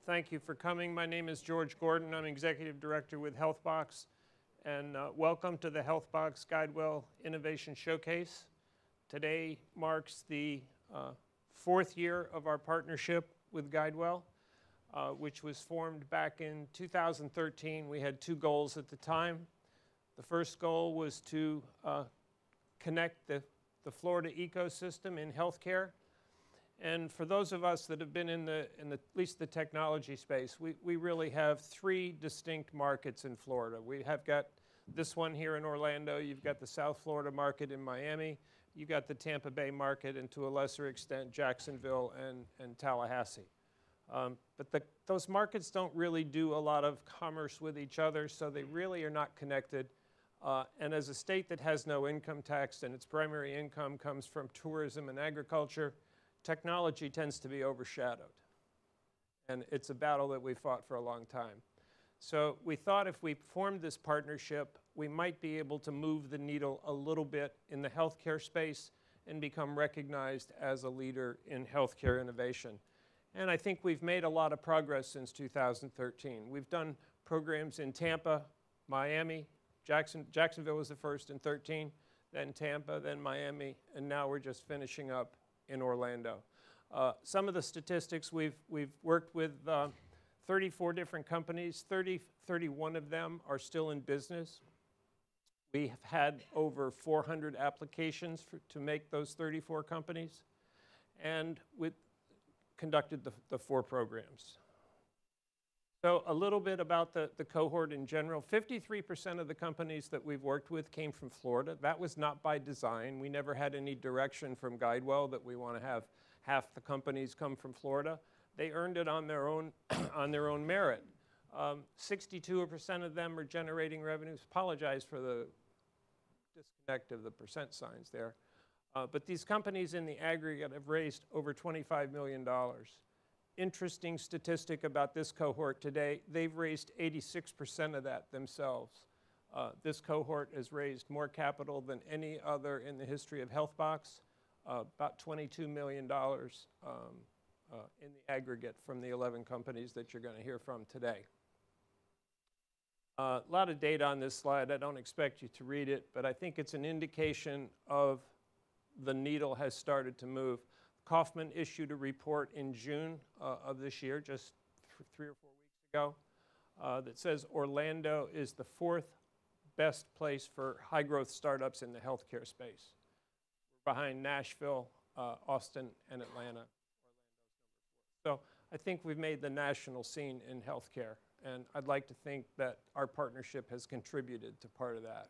Thank you for coming. My name is George Gordon. I'm Executive Director with HealthBox. And welcome to the HealthBox GuideWell Innovation Showcase. Today marks the fourth year of our partnership with GuideWell, which was formed back in 2013. We had two goals at the time. The first goal was to connect the Florida ecosystem in healthcare. And for those of us that have been in at least the technology space, we really have three distinct markets in Florida. We have got this one here in Orlando. You've got the South Florida market in Miami. You've got the Tampa Bay market, and to a lesser extent, Jacksonville and Tallahassee. But those markets don't really do a lot of commerce with each other, so they really are not connected. And as a state that has no income tax and its primary income comes from tourism and agriculture, technology tends to be overshadowed. And it's a battle that we fought for a long time. So we thought if we formed this partnership, we might be able to move the needle a little bit in the healthcare space and become recognized as a leader in healthcare innovation. And I think we've made a lot of progress since 2013. We've done programs in Tampa, Miami, Jacksonville was the first in 13, then Tampa, then Miami, and now we're just finishing up in Orlando. Some of the statistics, we've worked with 34 different companies. 31 of them are still in business. We have had over 400 applications to make those 34 companies, and we conducted the 4 programs. So a little bit about the cohort in general. 53% of the companies that we've worked with came from Florida. That was not by design. We never had any direction from GuideWell that we want to have half the companies come from Florida. They earned it on their own, on their own merit. 62% of them are generating revenues. Apologize for the disconnect of the percent signs there. But these companies in the aggregate have raised over $25 million. Interesting statistic about this cohort today, they've raised 86% of that themselves. This cohort has raised more capital than any other in the history of HealthBox, about $22 million in the aggregate from the 11 companies that you're going to hear from today. A lot of data on this slide. I don't expect you to read it, but I think it's an indication of the needle has started to move. Kaufman issued a report in June of this year, just 3 or 4 weeks ago, that says Orlando is the 4th best place for high-growth startups in the healthcare space. We're behind Nashville, Austin, and Atlanta. So I think we've made the national scene in healthcare, and I'd like to think that our partnership has contributed to part of that.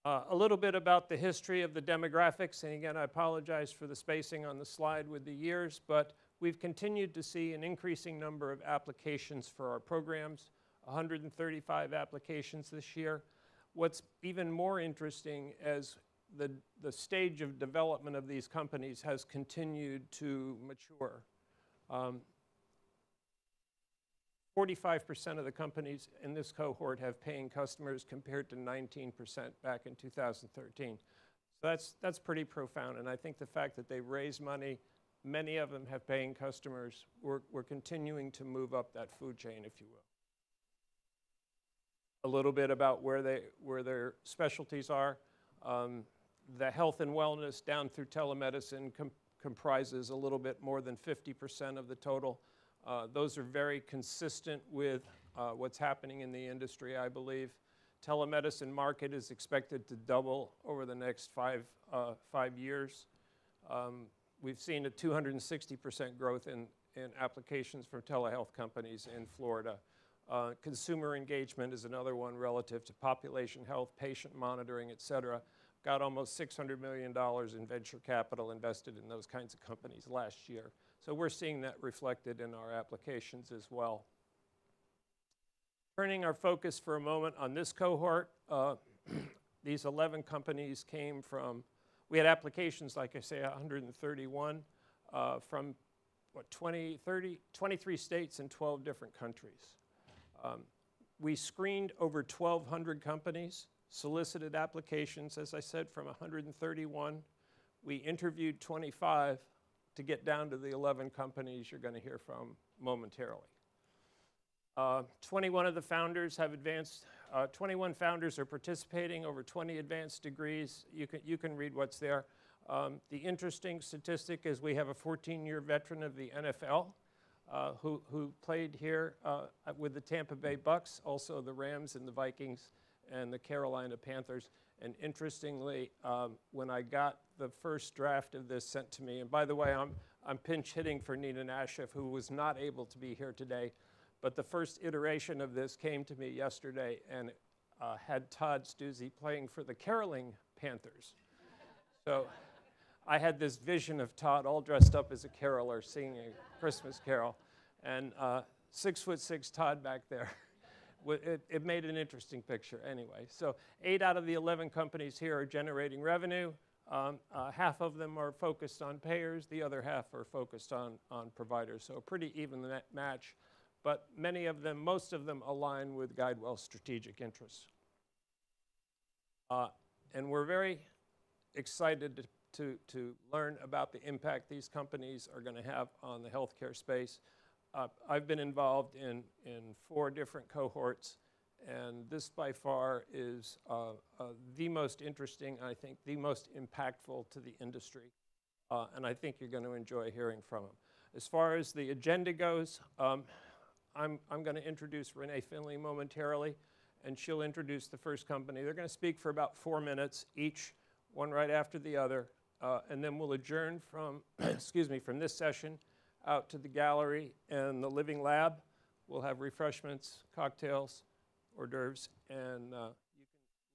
A little bit about the history of the demographics, and again, I apologize for the spacing on the slide with the years, but we've continued to see an increasing number of applications for our programs, 135 applications this year. What's even more interesting is the stage of development of these companies has continued to mature. 45% of the companies in this cohort have paying customers compared to 19% back in 2013. So that's pretty profound, and I think the fact that they've raised money, many of them have paying customers, we're continuing to move up that food chain, if you will. A little bit about where their specialties are. The health and wellness down through telemedicine comprises a little bit more than 50% of the total. Those are very consistent with what's happening in the industry, I believe. Telemedicine market is expected to double over the next five years. We've seen a 260% growth in applications from telehealth companies in Florida. Consumer engagement is another one relative to population health, patient monitoring, et cetera. Got almost $600 million in venture capital invested in those kinds of companies last year. So we're seeing that reflected in our applications as well. Turning our focus for a moment on this cohort, these 11 companies came from, we had applications, like I say, 131 from 23 states and 12 different countries. We screened over 1,200 companies, solicited applications, as I said, from 131. We interviewed 25. to get down to the 11 companies you're going to hear from momentarily. 21 of the founders have 21 founders are participating, over 20 advanced degrees. You can read what's there. The interesting statistic is we have a 14-year veteran of the NFL who played here with the Tampa Bay Bucks, also the Rams and the Vikings and the Carolina Panthers. And interestingly, when I got the first draft of this sent to me, and by the way, I'm pinch hitting for Nina Nashif, who was not able to be here today, but the first iteration of this came to me yesterday and had Todd Stuzzi playing for the caroling Panthers. So I had this vision of Todd all dressed up as a caroler singing a Christmas carol, and 6'6" Todd back there. It made an interesting picture anyway. So 8 out of the 11 companies here are generating revenue. Half of them are focused on payers. The other half are focused on providers. So a pretty even match. But many of them, most of them align with GuideWell's strategic interests. And we're very excited to learn about the impact these companies are going to have on the healthcare space. I've been involved in 4 different cohorts, and this by far is the most interesting, I think the most impactful to the industry, and I think you're going to enjoy hearing from them. As far as the agenda goes, I'm going to introduce Renee Finley momentarily, and she'll introduce the first company. They're going to speak for about 4 minutes each, one right after the other, and then we'll adjourn from, excuse me, from this session out to the gallery and the living lab. We'll have refreshments, cocktails, hors d'oeuvres, and you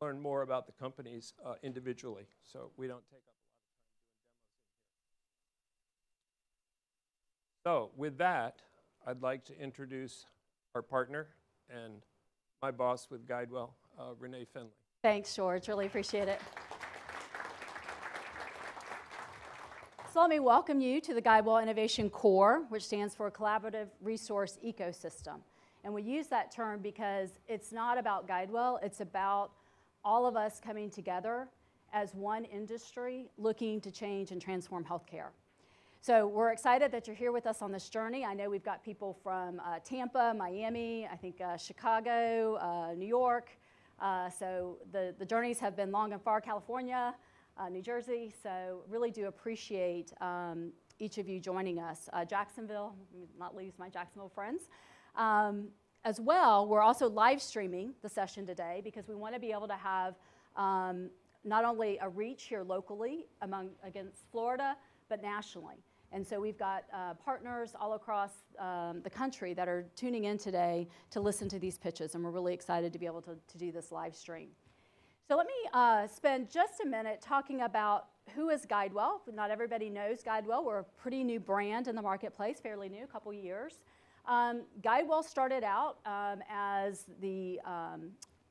can learn more about the companies individually, so we don't take up a lot of time doing demos in here. So with that, I'd like to introduce our partner and my boss with GuideWell, Renee Finley. Thanks, George. Really appreciate it. So let me welcome you to the GuideWell Innovation Core, which stands for Collaborative Resource Ecosystem. And we use that term because it's not about GuideWell, it's about all of us coming together as one industry looking to change and transform healthcare. So we're excited that you're here with us on this journey. I know we've got people from Tampa, Miami, I think Chicago, New York. So the journeys have been long and far, California, New Jersey, so really do appreciate each of you joining us. Jacksonville, not lose my Jacksonville friends. As well, we're also live streaming the session today because we want to be able to have not only a reach here locally against Florida, but nationally. And so we've got partners all across the country that are tuning in today to listen to these pitches, and we're really excited to be able to do this live stream. So let me spend just a minute talking about who is GuideWell. Not everybody knows GuideWell. We're a pretty new brand in the marketplace, fairly new, a couple years. GuideWell started out as the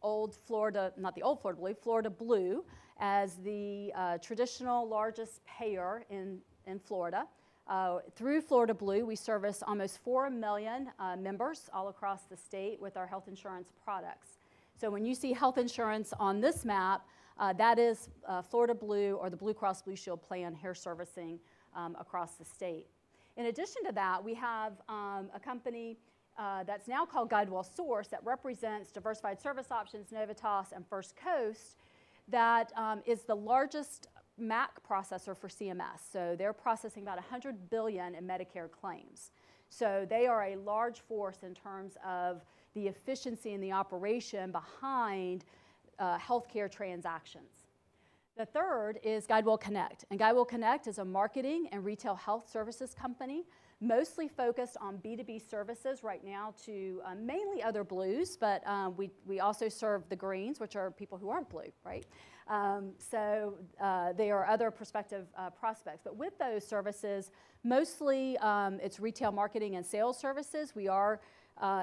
old Florida, not the old Florida Blue, Florida Blue, as the traditional largest payer in Florida. Through Florida Blue, we service almost 4 million members all across the state with our health insurance products. So when you see health insurance on this map, that is Florida Blue or the Blue Cross Blue Shield plan hair servicing across the state. In addition to that, we have a company that's now called GuideWell Source that represents Diversified Service Options, Novitas, and First Coast that is the largest MAC processor for CMS. So they're processing about $100 billion in Medicare claims. So they are a large force in terms of the efficiency and the operation behind healthcare transactions. The third is GuideWell Connect. And GuideWell Connect is a marketing and retail health services company, mostly focused on B2B services right now to mainly other blues, but we also serve the greens, which are people who aren't blue, right? So they are other prospective prospects. But with those services, mostly it's retail marketing and sales services. We are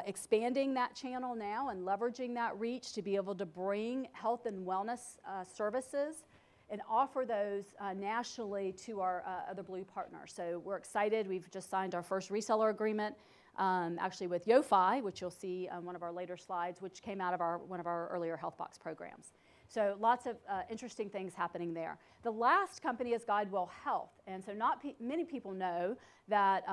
expanding that channel now and leveraging that reach to be able to bring health and wellness services and offer those nationally to our other blue partners. So we're excited. We've just signed our first reseller agreement, actually with YoFi, which you'll see on one of our later slides, which came out of one of our earlier HealthBox programs. So lots of interesting things happening there. The last company is GuideWell Health. And so not many people know that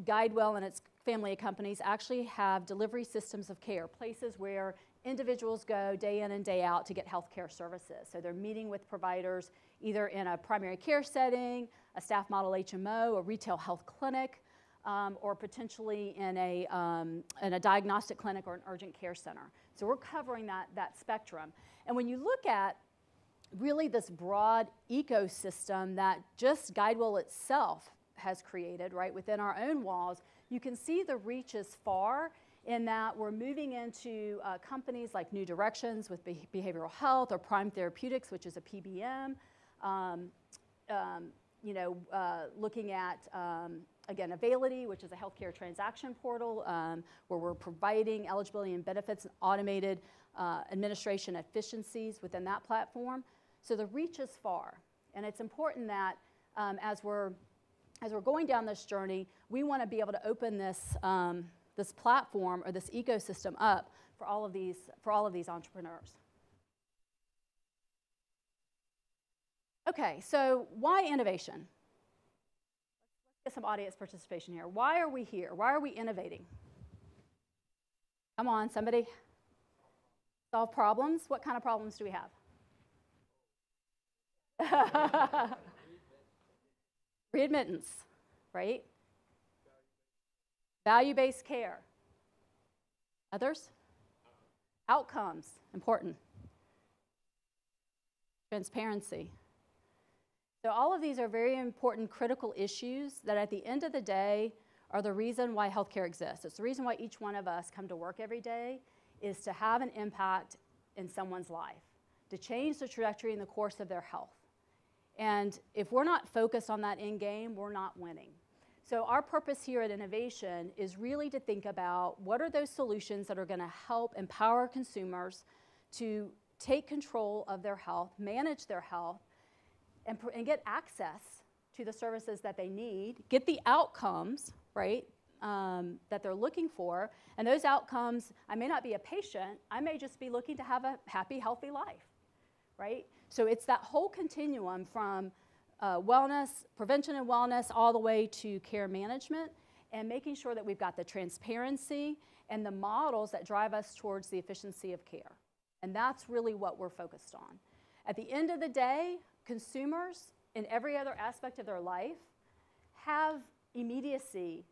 GuideWell and its family of companies actually have delivery systems of care, places where individuals go day in and day out to get health care services. So they're meeting with providers either in a primary care setting, a staff model HMO, a retail health clinic, or potentially in a diagnostic clinic or an urgent care center. So we're covering that spectrum. And when you look at really this broad ecosystem that just GuideWell itself has created, right, within our own walls, you can see the reach is far in that we're moving into companies like New Directions with behavioral health, or Prime Therapeutics, which is a PBM, looking at, again, Availity, which is a healthcare transaction portal, where we're providing eligibility and benefits and automated administration efficiencies within that platform. So the reach is far. And it's important that as we're going down this journey, we want to be able to open this, this platform or this ecosystem up for all of these entrepreneurs. Okay, so why innovation? Let's get some audience participation here. Why are we here? Why are we innovating? Come on, somebody. Solve problems? What kind of problems do we have? Readmittance, right? Value-based care. Others? Outcomes, important. Transparency. So all of these are very important critical issues that at the end of the day are the reason why healthcare exists. It's the reason why each one of us come to work every day, is to have an impact in someone's life, to change the trajectory and the course of their health. And if we're not focused on that end game, we're not winning. So our purpose here at Innovation is really to think about what are those solutions that are going to help empower consumers to take control of their health, manage their health, and get access to the services that they need, get the outcomes, right, that they're looking for. And those outcomes, I may not be a patient, I may just be looking to have a happy, healthy life, right? So it's that whole continuum from wellness, prevention and wellness, all the way to care management, and making sure that we've got the transparency and the models that drive us towards the efficiency of care. And that's really what we're focused on. At the end of the day, consumers in every other aspect of their life have immediacy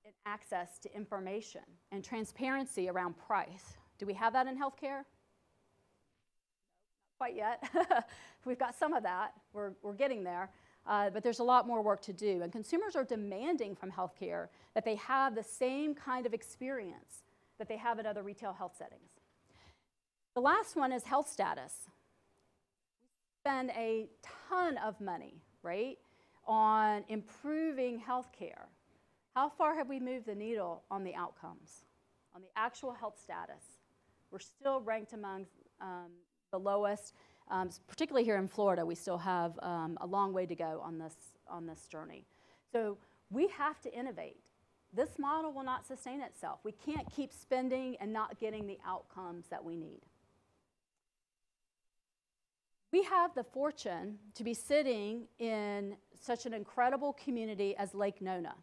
and access to information and transparency around price. Do we have that in healthcare? Quite yet. We've got some of that. We're getting there. But there's a lot more work to do. And consumers are demanding from healthcare that they have the same kind of experience that they have in other retail health settings. The last one is health status. We spend a ton of money, right, on improving healthcare. How far have we moved the needle on the outcomes, on the actual health status? We're still ranked among the lowest, particularly here in Florida. We still have a long way to go on this journey. So we have to innovate. This model will not sustain itself. We can't keep spending and not getting the outcomes that we need. We have the fortune to be sitting in such an incredible community as Lake Nona.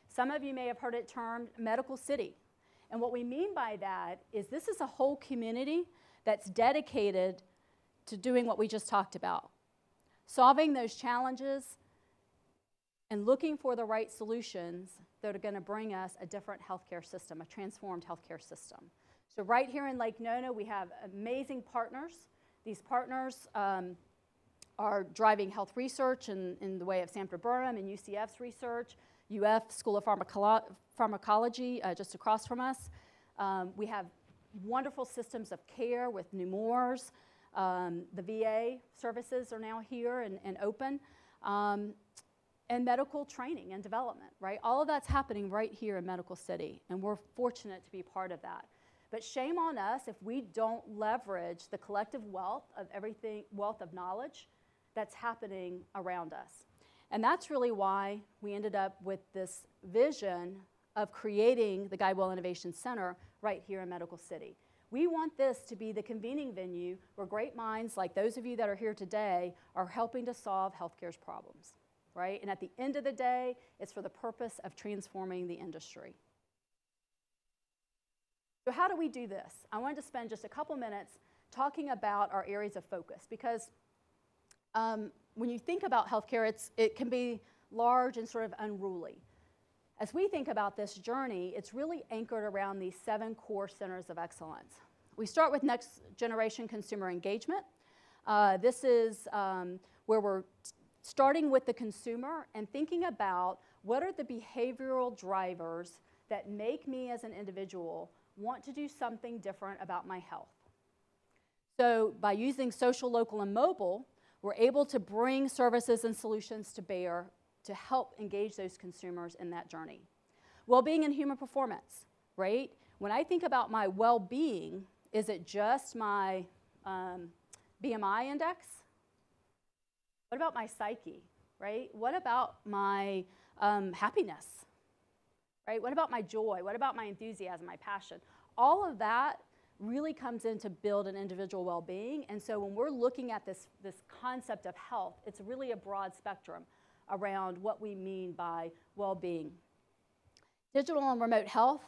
Some of you may have heard it termed Medical City. And what we mean by that is this is a whole community that's dedicated to doing what we just talked about, solving those challenges and looking for the right solutions that are going to bring us a different healthcare system, a transformed healthcare system. So right here in Lake Nona, we have amazing partners. These partners are driving health research in the way of Sanford Burnham and UCF's research, UF School of Pharmacology just across from us. We have wonderful systems of care with New Moores. The VA services are now here and open. And medical training and development, right? All of that's happening right here in Medical City, and we're fortunate to be part of that. But shame on us if we don't leverage the collective wealth of knowledge that's happening around us. And that's really why we ended up with this vision of creating the GuideWell Innovation Center right here in Medical City. We want this to be the convening venue where great minds like those of you that are here today are helping to solve healthcare's problems, right? And at the end of the day, it's for the purpose of transforming the industry. So how do we do this? I wanted to spend just a couple minutes talking about our areas of focus, because when you think about healthcare, it can be large and sort of unruly. As we think about this journey, it's really anchored around these 7 core centers of excellence. We start with next generation consumer engagement. This is where we're starting with the consumer and thinking about what are the behavioral drivers that make me as an individual want to do something different about my health. So by using social, local, and mobile, we're able to bring services and solutions to bear to help engage those consumers in that journey. Well-being and human performance, right? When I think about my well-being, is it just my BMI index? What about my psyche, right? What about my happiness, right? What about my joy? What about my enthusiasm, my passion? All of that really comes in to build an individual well-being. And so when we're looking at this concept of health, it's really a broad spectrum around what we mean by well-being. Digital and remote health,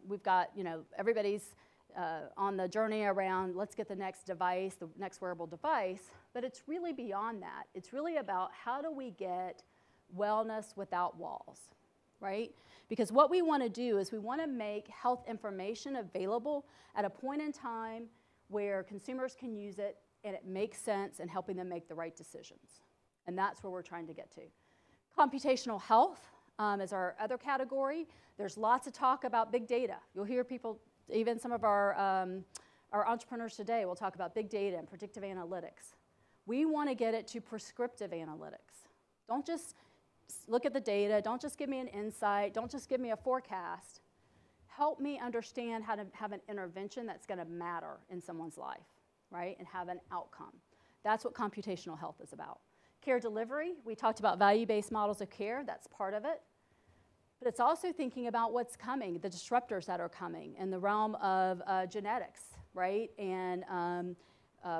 we've got, everybody's on the journey around let's get the next device, the next wearable device, but it's really beyond that. It's really about how do we get wellness without walls, right? Because what we want to do is we want to make health information available at a point in time where consumers can use it and it makes sense in helping them make the right decisions. And that's where we're trying to get to. Computational health is our other category. There's lots of talk about big data. You'll hear people, even some of our entrepreneurs today will talk about big data and predictive analytics. We want to get it to prescriptive analytics. Don't just look at the data. Don't just give me an insight. Don't just give me a forecast. Help me understand how to have an intervention that's going to matter in someone's life, right, and have an outcome. That's what computational health is about. Care delivery, we talked about value-based models of care. That's part of it. But it's also thinking about what's coming, the disruptors that are coming in the realm of genetics, right, and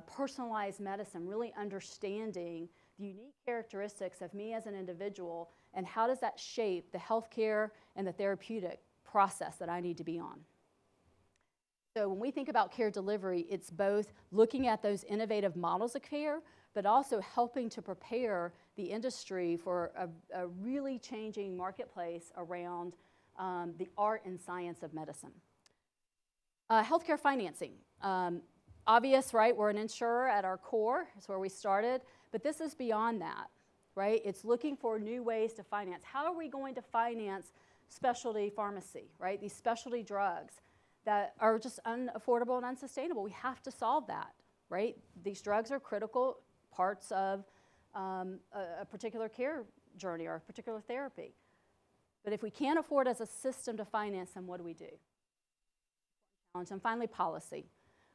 personalized medicine, really understanding the unique characteristics of me as an individual and how does that shape the healthcare and the therapeutic process that I need to be on. So when we think about care delivery, it's both looking at those innovative models of care, but also helping to prepare the industry for a really changing marketplace around the art and science of medicine. Healthcare financing. Obvious, right? We're an insurer at our core. That's where we started. But this is beyond that, right? It's looking for new ways to finance. How are we going to finance specialty pharmacy, right? These specialty drugs that are just unaffordable and unsustainable. We have to solve that, right? These drugs are critical parts of a particular care journey or a particular therapy. But if we can't afford as a system to finance them, what do we do? And finally, policy.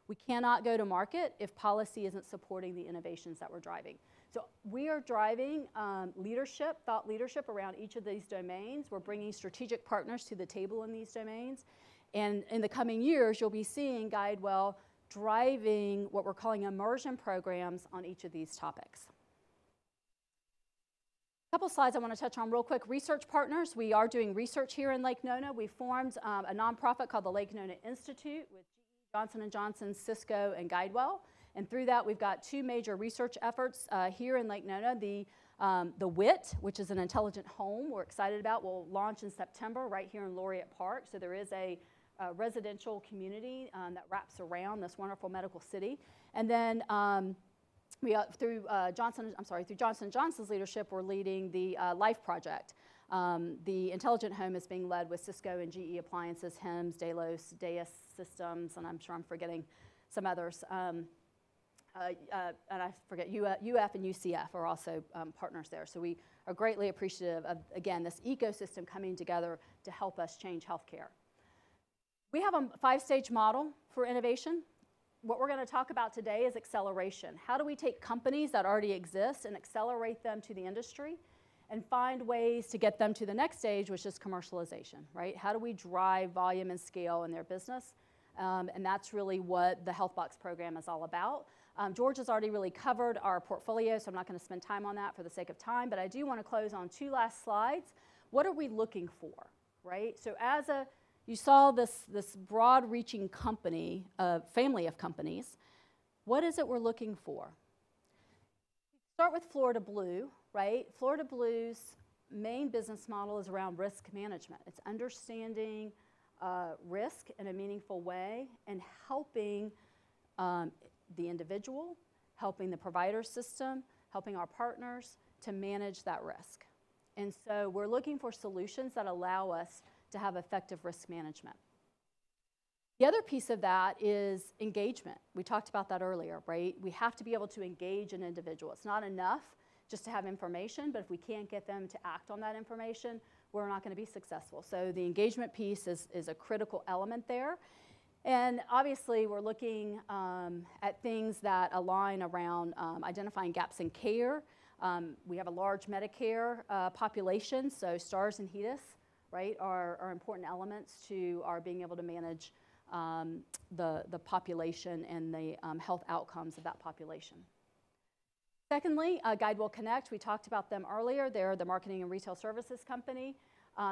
We cannot go to market if policy isn't supporting the innovations that we're driving. So we are driving leadership, thought leadership around each of these domains. We're bringing strategic partners to the table in these domains. And in the coming years, you'll be seeing GuideWell driving what we're calling immersion programs on each of these topics. A couple slides I want to touch on real quick. Research partners. We are doing research here in Lake Nona. We formed a nonprofit called the Lake Nona Institute with Johnson & Johnson, Cisco, and GuideWell. And through that, we've got 2 major research efforts here in Lake Nona. The WIT, which is an intelligent home we're excited about, will launch in September right here in Laureate Park. So there is a residential community that wraps around this wonderful medical city. And then through Johnson & Johnson's leadership, we're leading the LIFE project. The intelligent home is being led with Cisco and GE Appliances, HIMSS, Delos, Deus Systems, and I'm sure I'm forgetting some others. And I forget, UF and UCF are also partners there. So we are greatly appreciative of, again, this ecosystem coming together to help us change healthcare. We have a 5-stage model for innovation. What we're going to talk about today is acceleration. How do we take companies that already exist and accelerate them to the industry and find ways to get them to the next stage, which is commercialization, right? How do we drive volume and scale in their business? And that's really what the HealthBox program is all about. George has already really covered our portfolio, so I'm not going to spend time on that for the sake of time, but I do want to close on 2 last slides. What are we looking for, right? So you saw this broad-reaching company, family of companies. What is it we're looking for? Start with Florida Blue, right? Florida Blue's main business model is around risk management. It's understanding risk in a meaningful way and helping the individual, helping the provider system, helping our partners to manage that risk. And so we're looking for solutions that allow us to have effective risk management. The other piece of that is engagement. We talked about that earlier, right? We have to be able to engage an individual. It's not enough just to have information, but if we can't get them to act on that information, we're not going to be successful. So the engagement piece is a critical element there. And obviously, we're looking at things that align around identifying gaps in care. We have a large Medicare population, so STARS and HEDIS, right, are important elements to our being able to manage the population and the health outcomes of that population. Secondly, GuideWell Connect, we talked about them earlier. They're the marketing and retail services company.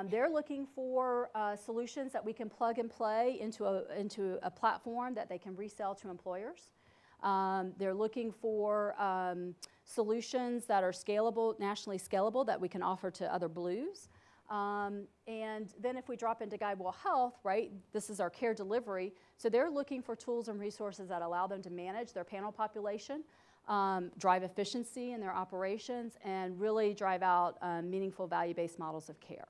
They're looking for solutions that we can plug and play into a platform that they can resell to employers. They're looking for solutions that are scalable, nationally scalable, that we can offer to other Blues. And then if we drop into GuideWell Health, right, this is our care delivery. So they're looking for tools and resources that allow them to manage their panel population, drive efficiency in their operations, and really drive out meaningful value-based models of care.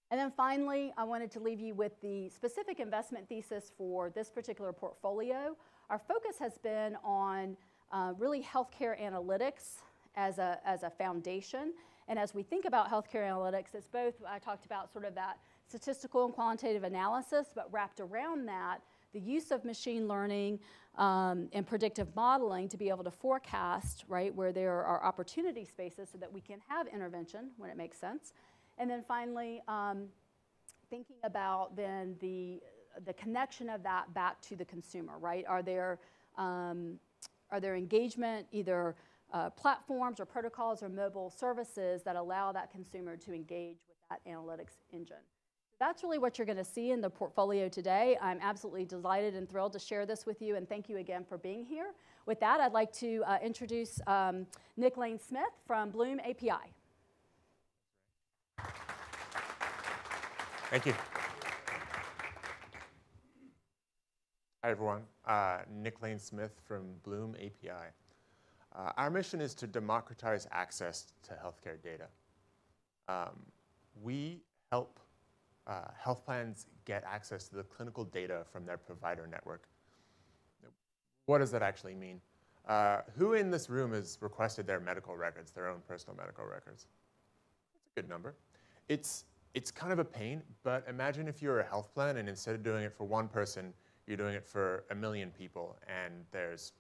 And then finally, I wanted to leave you with the specific investment thesis for this particular portfolio. Our focus has been on really healthcare analytics as a foundation. And as we think about healthcare analytics, it's both, I talked about sort of that statistical and quantitative analysis, but wrapped around that, the use of machine learning and predictive modeling to be able to forecast, right, where there are opportunity spaces so that we can have intervention when it makes sense. And then finally, thinking about then the connection of that back to the consumer, right? Are there engagement, either platforms or protocols or mobile services that allow that consumer to engage with that analytics engine? That's really what you're going to see in the portfolio today. I'm absolutely delighted and thrilled to share this with you, and thank you again for being here. With that, I'd like to introduce Nick Lane-Smith from Bloom API. Thank you. Hi, everyone. Nick Lane-Smith from Bloom API. Our mission is to democratize access to healthcare data. We help health plans get access to the clinical data from their provider network. What does that actually mean? Who in this room has requested their medical records, their own personal medical records? That's a good number. It's kind of a pain, but imagine if you're a health plan and instead of doing it for one person, you're doing it for 1 million people and there's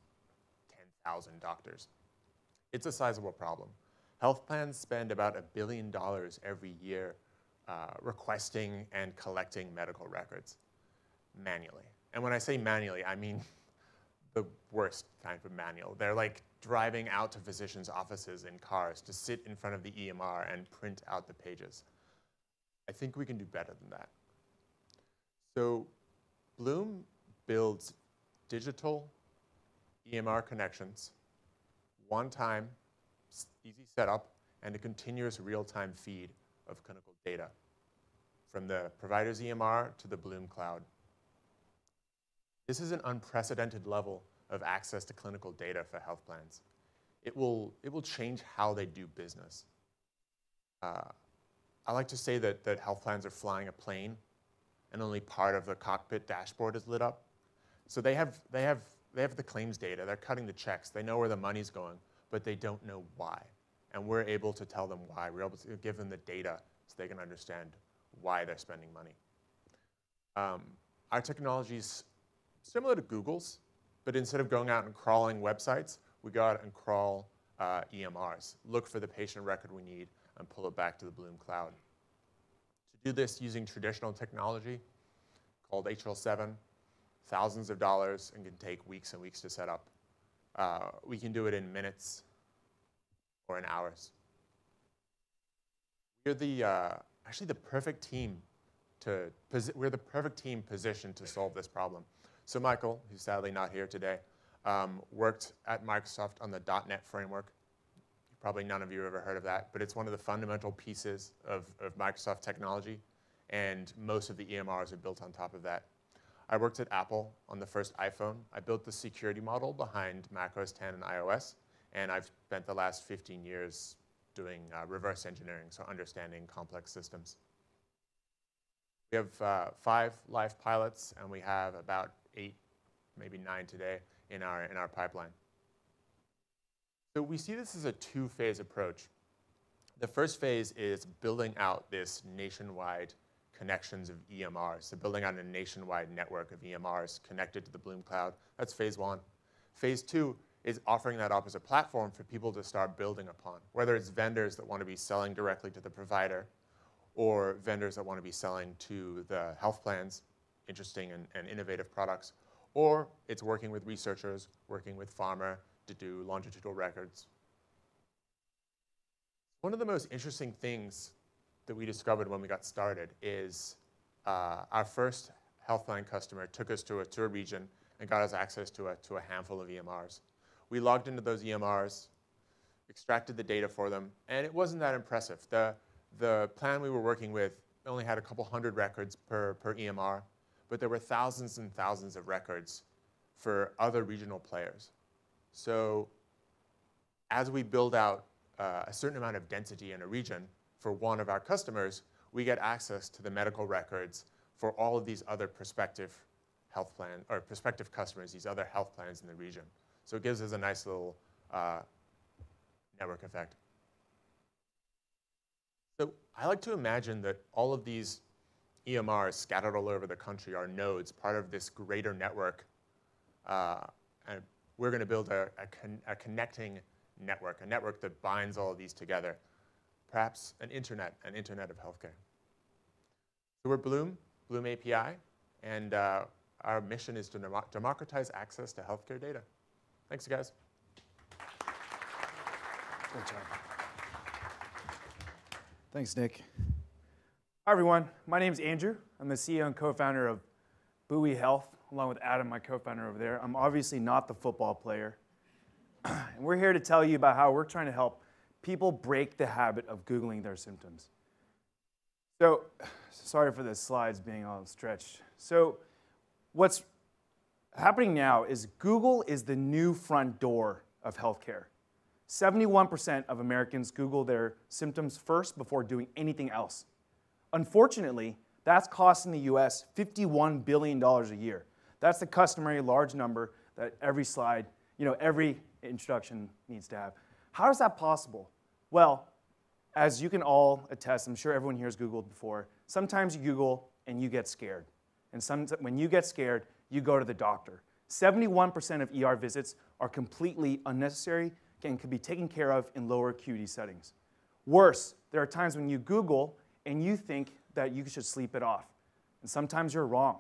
10,000 doctors. It's a sizable problem. Health plans spend about $1 billion every year requesting and collecting medical records manually. And when I say manually, I mean the worst kind of manual. They're like driving out to physicians' offices in cars to sit in front of the EMR and print out the pages. I think we can do better than that. So Bloom builds digital EMR connections, one-time, easy setup, and a continuous real-time feed of clinical data from the provider's EMR to the Bloom cloud. This is an unprecedented level of access to clinical data for health plans. It will change how they do business. I like to say that health plans are flying a plane and only part of the cockpit dashboard is lit up. So they have the claims data, they're cutting the checks, they know where the money's going, but they don't know why. And we're able to tell them why. We're able to give them the data so they can understand why they're spending money. Our technology is similar to Google's, but instead of going out and crawling websites, we go out and crawl EMRs, look for the patient record we need, and pull it back to the Bloom cloud. To do this using traditional technology called HL7, thousands of dollars, and can take weeks and weeks to set up. We can do it in minutes or in hours. We're actually the perfect team we're the perfect team positioned to solve this problem. So Michael, who's sadly not here today, worked at Microsoft on the .NET framework. Probably none of you have ever heard of that, but it's one of the fundamental pieces of Microsoft technology, and most of the EMRs are built on top of that. I worked at Apple on the first iPhone. I built the security model behind macOS 10 and iOS, and I've spent the last 15 years doing reverse engineering, so understanding complex systems. We have 5 live pilots, and we have about 8, maybe 9 today in our pipeline. So we see this as a 2-phase approach. The first phase is building out this nationwide connections of EMRs, so building out a nationwide network of EMRs connected to the Bloom Cloud. That's phase 1. Phase 2 is offering that up as a platform for people to start building upon, whether it's vendors that want to be selling directly to the provider or vendors that want to be selling to the health plans, interesting and innovative products, or it's working with researchers, working with pharma to do longitudinal records. One of the most interesting things that we discovered when we got started is our first health plan customer took us to a region and got us access to a handful of EMRs. We logged into those EMRs, extracted the data for them, and it wasn't that impressive. The plan we were working with only had a couple hundred records per EMR, but there were thousands and thousands of records for other regional players. So as we build out a certain amount of density in a region for one of our customers, we get access to the medical records for all of these other prospective health plan or prospective customers, these other health plans in the region. So it gives us a nice little network effect. So I like to imagine that all of these EMRs scattered all over the country are nodes, part of this greater network. And we're going to build a connecting network, a network that binds all of these together, perhaps an internet of healthcare. So we're Bloom API, and our mission is to democratize access to healthcare data. Thanks, guys. Good job. Thanks, Nick. Hi, everyone. My name is Andrew. I'm the CEO and co-founder of Vasa Health, along with Adam, my co-founder over there. I'm obviously not the football player. And we're here to tell you about how we're trying to help people break the habit of Googling their symptoms. So, sorry for the slides being all stretched. So, what's happening now is Google is the new front door of healthcare. 71% of Americans Google their symptoms first before doing anything else. Unfortunately, that's costing the US $51 billion a year. That's the customary large number that every slide, every introduction needs to have. How is that possible? Well, as you can all attest, I'm sure everyone here has Googled before, sometimes you Google and you get scared. And when you get scared, you go to the doctor. 71% of ER visits are completely unnecessary and can be taken care of in lower acuity settings. Worse, there are times when you Google and you think that you should sleep it off. And sometimes you're wrong,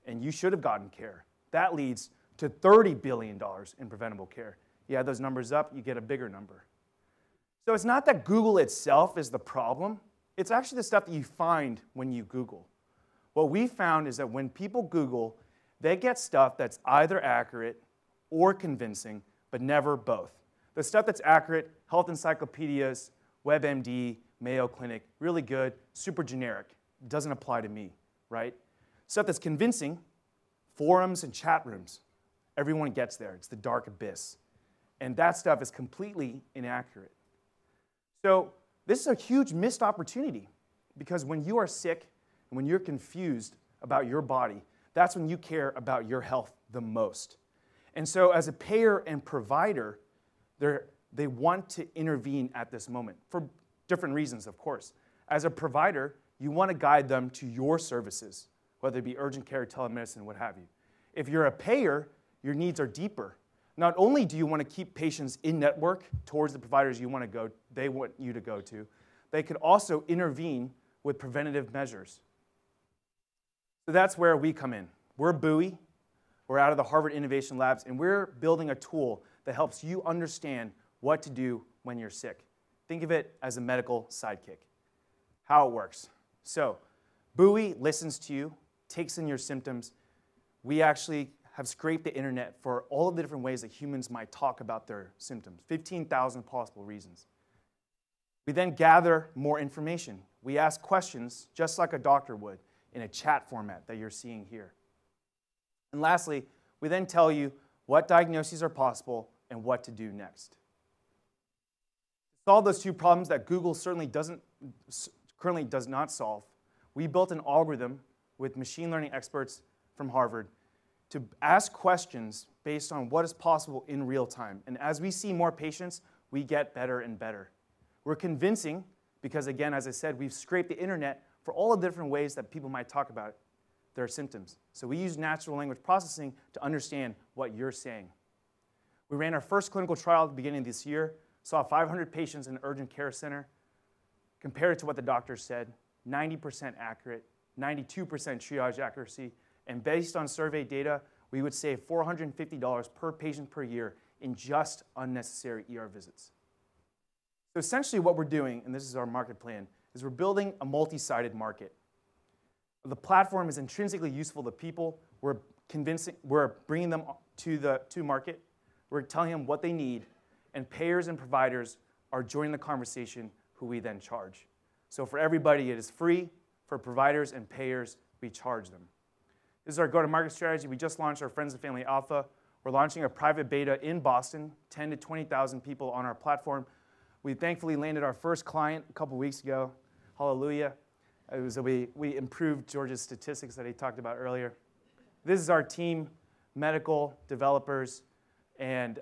and you should have gotten care. That leads to $30 billion in preventable care. You add those numbers up, you get a bigger number. So it's not that Google itself is the problem. It's actually the stuff that you find when you Google. What we found is that when people Google, they get stuff that's either accurate or convincing, but never both. The stuff that's accurate, health encyclopedias, WebMD, Mayo Clinic, really good, super generic, doesn't apply to me, right? Stuff that's convincing, forums and chat rooms, everyone gets there. It's the dark abyss. And that stuff is completely inaccurate. So this is a huge missed opportunity because when you are sick and when you're confused about your body, that's when you care about your health the most. And so as a payer and provider, they want to intervene at this moment for different reasons, of course. As a provider, you want to guide them to your services, whether it be urgent care, telemedicine, what have you. If you're a payer, your needs are deeper. Not only do you want to keep patients in network towards the providers they want you to go to, they could also intervene with preventative measures. So that's where we come in. We're Buoy. We're out of the Harvard Innovation Labs, and we're building a tool that helps you understand what to do when you're sick. Think of it as a medical sidekick. How it works. So Buoy listens to you, takes in your symptoms. We actually have scraped the internet for all of the different ways that humans might talk about their symptoms, 15,000 possible reasons. We then gather more information. We ask questions just like a doctor would in a chat format that you're seeing here. And lastly, we then tell you what diagnoses are possible and what to do next. To solve those two problems that Google currently does not solve, we built an algorithm with machine learning experts from Harvard to ask questions based on what is possible in real time. And as we see more patients, we get better and better. We're convincing because, again, as I said, we've scraped the internet for all the different ways that people might talk about their symptoms. So we use natural language processing to understand what you're saying. We ran our first clinical trial at the beginning of this year, saw 500 patients in an urgent care center, compared it to what the doctor said, 90% accurate, 92% triage accuracy, and based on survey data, we would save $450 per patient per year in just unnecessary ER visits. So essentially what we're doing, and this is our market plan, is we're building a multi-sided market. The platform is intrinsically useful to people. We're bringing them to market. We're telling them what they need, and payers and providers are joining the conversation who we then charge. So for everybody, it is free. For providers and payers, we charge them. This is our go-to-market strategy. We just launched our Friends and Family Alpha. We're launching a private beta in Boston, 10 to 20,000 people on our platform. We thankfully landed our first client a couple weeks ago. Hallelujah. We improved George's statistics that he talked about earlier. This is our team, medical, developers, and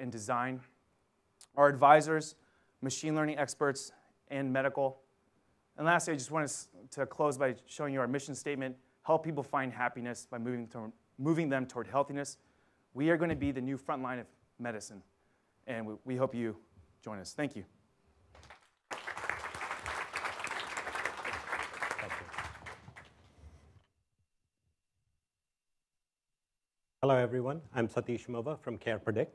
design. Our advisors, machine learning experts, and medical. And lastly, I just wanted to close by showing you our mission statement: help people find happiness by moving them toward healthiness. We are going to be the new front line of medicine, and we hope you join us. Thank you. Hello, everyone. I'm Satish Mova from CarePredict.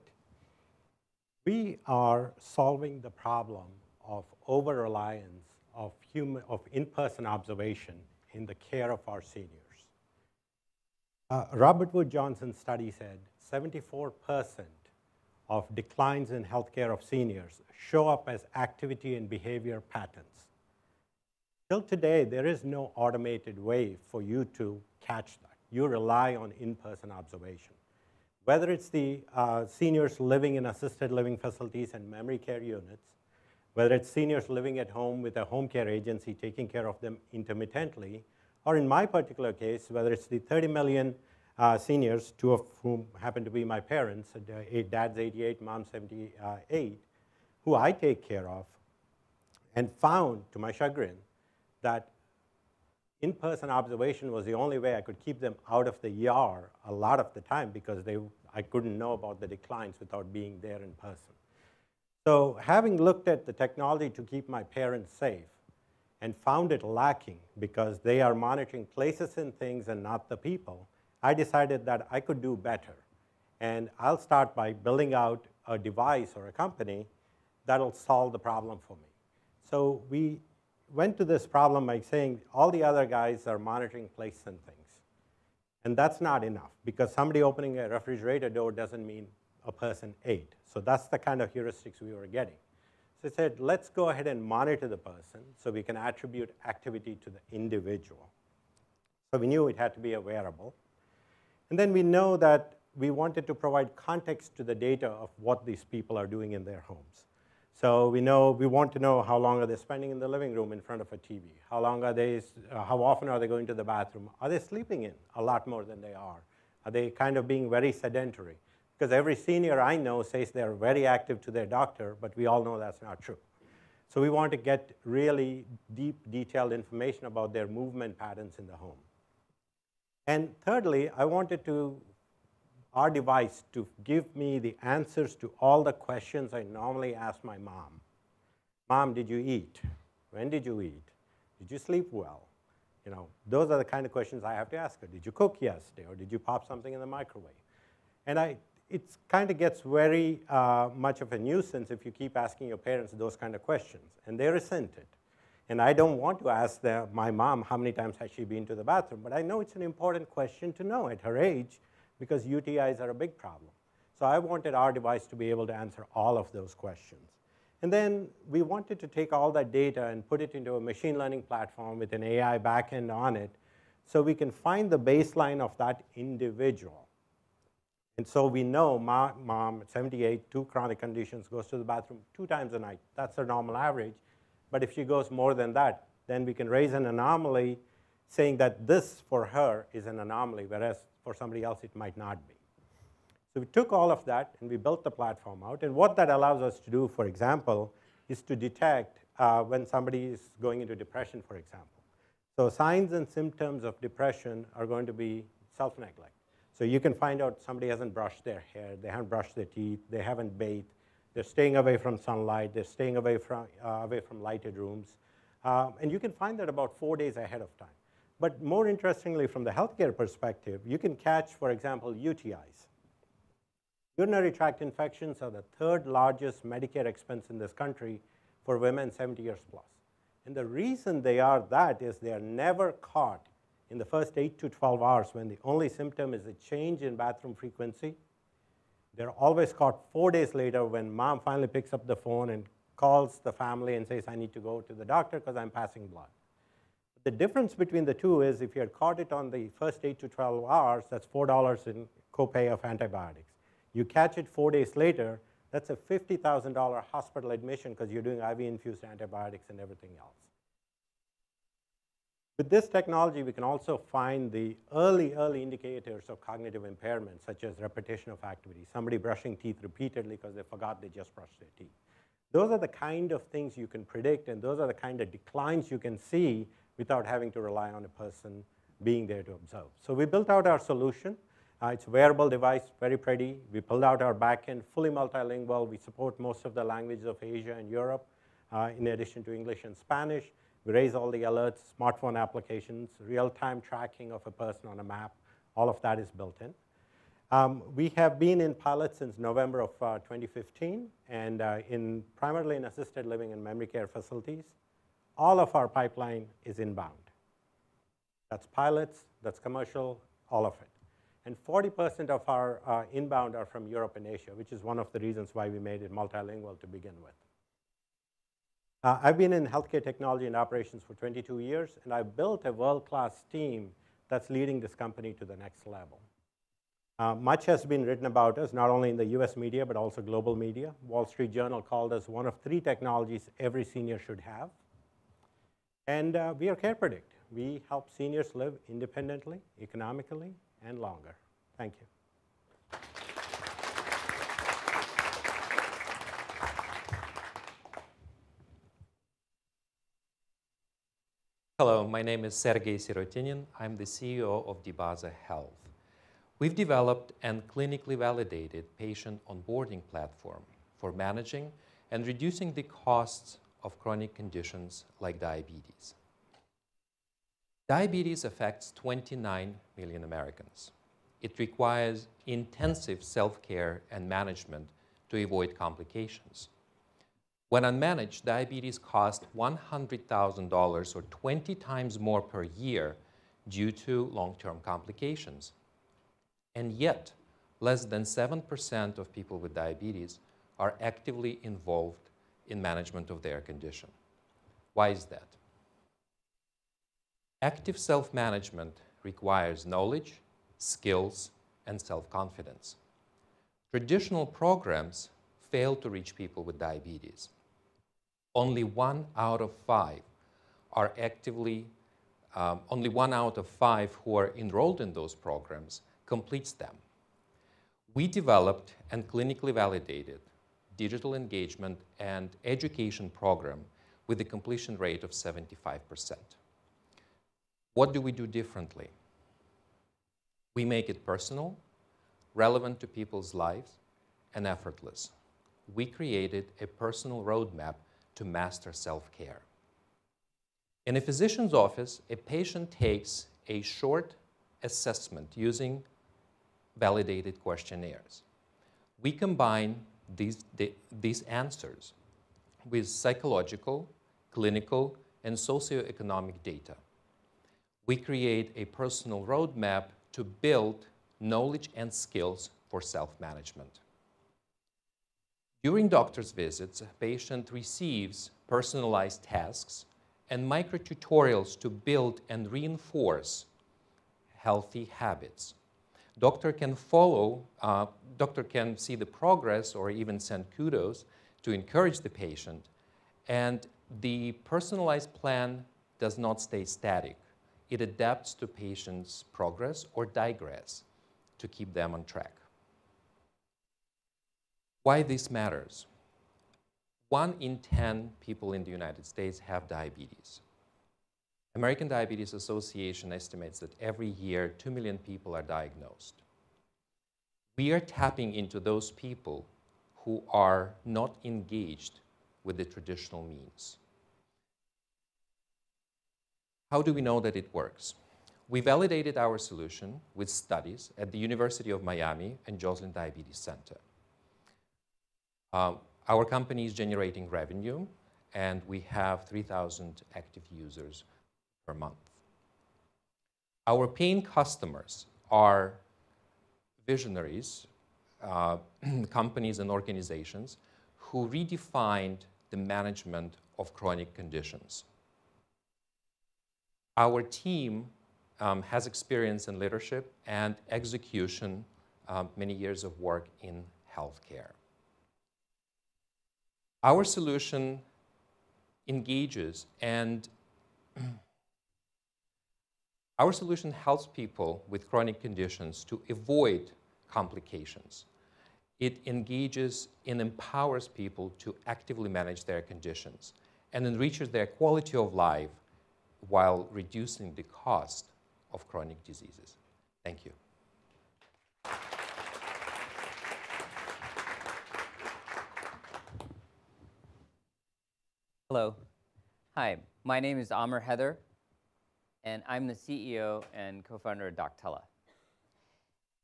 We are solving the problem of over-reliance of in-person observation in the care of our seniors. Robert Wood Johnson's study said 74% of declines in healthcare of seniors show up as activity and behavior patterns. Till today, there is no automated way for you to catch that. You rely on in-person observation. Whether it's the seniors living in assisted living facilities and memory care units, whether it's seniors living at home with a home care agency taking care of them intermittently, or in my particular case, whether it's the 30 million seniors, two of whom happen to be my parents, dad's 88, mom's 78, who I take care of, and found, to my chagrin, that in-person observation was the only way I could keep them out of the ER a lot of the time because I couldn't know about the declines without being there in person. So having looked at the technology to keep my parents safe and found it lacking because they are monitoring places and things and not the people, I decided that I could do better. And I'll start by building out a device or a company that'll solve the problem for me. So we went to this problem by saying all the other guys are monitoring places and things. And that's not enough, because somebody opening a refrigerator door doesn't mean a person ate. So that's the kind of heuristics we were getting. So I said, let's go ahead and monitor the person so we can attribute activity to the individual. So we knew it had to be a wearable. And then we know that we wanted to provide context to the data of what these people are doing in their homes. So we want to know how long are they spending in the living room in front of a TV? How often are they going to the bathroom? Are they sleeping in a lot more than they are? Are they kind of being very sedentary? Because every senior I know says they're very active to their doctor, but we all know that's not true. So we want to get really deep, detailed information about their movement patterns in the home. And thirdly, I wanted our device to give me the answers to all the questions I normally ask my mom. Mom, did you eat? When did you eat? Did you sleep well? You know, those are the kind of questions I have to ask her. Did you cook yesterday, or did you pop something in the microwave? And it kind of gets very much of a nuisance if you keep asking your parents those kind of questions, and they resent it. And I don't want to ask my mom how many times has she been to the bathroom, but I know it's an important question to know at her age because UTIs are a big problem. So I wanted our device to be able to answer all of those questions. And then we wanted to take all that data and put it into a machine learning platform with an AI backend on it so we can find the baseline of that individual. And so we know mom at 78, 2 chronic conditions, goes to the bathroom 2 times a night. That's her normal average. But if she goes more than that, then we can raise an anomaly saying that this for her is an anomaly, whereas for somebody else it might not be. So we took all of that and we built the platform out. And what that allows us to do, for example, is to detect when somebody is going into depression, for example. So signs and symptoms of depression are going to be self-neglect. So you can find out somebody hasn't brushed their hair, they haven't brushed their teeth, they haven't bathed, they're staying away from sunlight, they're staying away from lighted rooms. And you can find that about 4 days ahead of time. But more interestingly, from the healthcare perspective, you can catch, for example, UTIs. Urinary tract infections are the 3rd largest Medicare expense in this country for women 70 years plus. And the reason they are that is they are never caught in the first 8 to 12 hours when the only symptom is a change in bathroom frequency. They're always caught 4 days later when mom finally picks up the phone and calls the family and says, I need to go to the doctor because I'm passing blood. The difference between the two is if you had caught it on the first 8 to 12 hours, that's $4 in copay of antibiotics. You catch it 4 days later, that's a $50,000 hospital admission because you're doing IV-infused antibiotics and everything else. With this technology, we can also find the early indicators of cognitive impairment, such as repetition of activity, somebody brushing teeth repeatedly because they forgot they just brushed their teeth. Those are the kind of things you can predict, and those are the kind of declines you can see without having to rely on a person being there to observe. So we built out our solution. It's a wearable device, very pretty. We pulled out our backend, fully multilingual. We support most of the languages of Asia and Europe, in addition to English and Spanish. We raise all the alerts, smartphone applications, real-time tracking of a person on a map. All of that is built in. We have been in pilot since November of 2015, and primarily in assisted living and memory care facilities. All of our pipeline is inbound. That's pilots, that's commercial, all of it. And 40% of our inbound are from Europe and Asia, which is one of the reasons why we made it multilingual to begin with. I've been in healthcare technology and operations for 22 years, and I've built a world-class team that's leading this company to the next level. Much has been written about us, not only in the US media, but also global media. Wall Street Journal called us one of 3 technologies every senior should have. And we are CarePredict. We help seniors live independently, economically, and longer. Thank you. Hello, my name is Sergey Sirotinin. I'm the CEO of Vasa Health. We've developed and clinically validated patient onboarding platform for managing and reducing the costs of chronic conditions like diabetes. Diabetes affects 29 million Americans. It requires intensive self-care and management to avoid complications. When unmanaged, diabetes costs $100,000 or 20 times more per year due to long-term complications. And yet, less than 7% of people with diabetes are actively involved in management of their condition. Why is that? Active self-management requires knowledge, skills, and self-confidence. Traditional programs fail to reach people with diabetes. Only 1 out of 5 are actively, only 1 out of 5 who are enrolled in those programs completes them. We developed and clinically validated digital engagement and education program with a completion rate of 75%. What do we do differently? We make it personal, relevant to people's lives, and effortless. We created a personal roadmap to master self-care. In a physician's office, a patient takes a short assessment using validated questionnaires. We combine these answers with psychological, clinical, and socioeconomic data. We create a personal roadmap to build knowledge and skills for self-management. During doctor's visits, a patient receives personalized tasks and micro-tutorials to build and reinforce healthy habits. Doctor can see the progress or even send kudos to encourage the patient, and the personalized plan does not stay static. It adapts to patient's progress or digress to keep them on track. Why this matters? 1 in 10 people in the United States have diabetes. American Diabetes Association estimates that every year 2 million people are diagnosed. We are tapping into those people who are not engaged with the traditional means. How do we know that it works? We validated our solution with studies at the University of Miami and Joslin Diabetes Center. Our company is generating revenue, and we have 3,000 active users per month. Our paying customers are visionaries, companies and organizations who redefined the management of chronic conditions. Our team has experience in leadership and execution, many years of work in healthcare. Our solution engages and our solution helps people with chronic conditions to avoid complications. It engages and empowers people to actively manage their conditions and enriches their quality of life while reducing the cost of chronic diseases. Thank you. Hello. Hi, my name is Amr Heather, and I'm the CEO and co-founder of DocTell.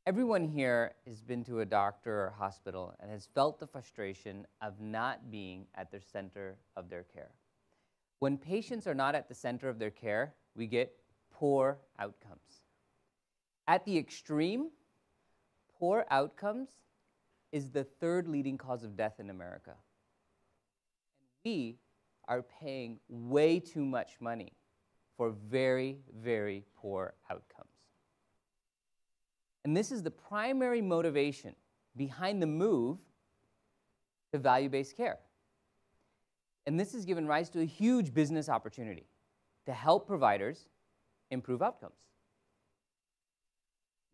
Everyone here has been to a doctor or hospital and has felt the frustration of not being at the center of their care. When patients are not at the center of their care, we get poor outcomes. At the extreme, poor outcomes is the 3rd leading cause of death in America. And we are paying way too much money for very, very poor outcomes. And this is the primary motivation behind the move to value-based care. And this has given rise to a huge business opportunity to help providers improve outcomes.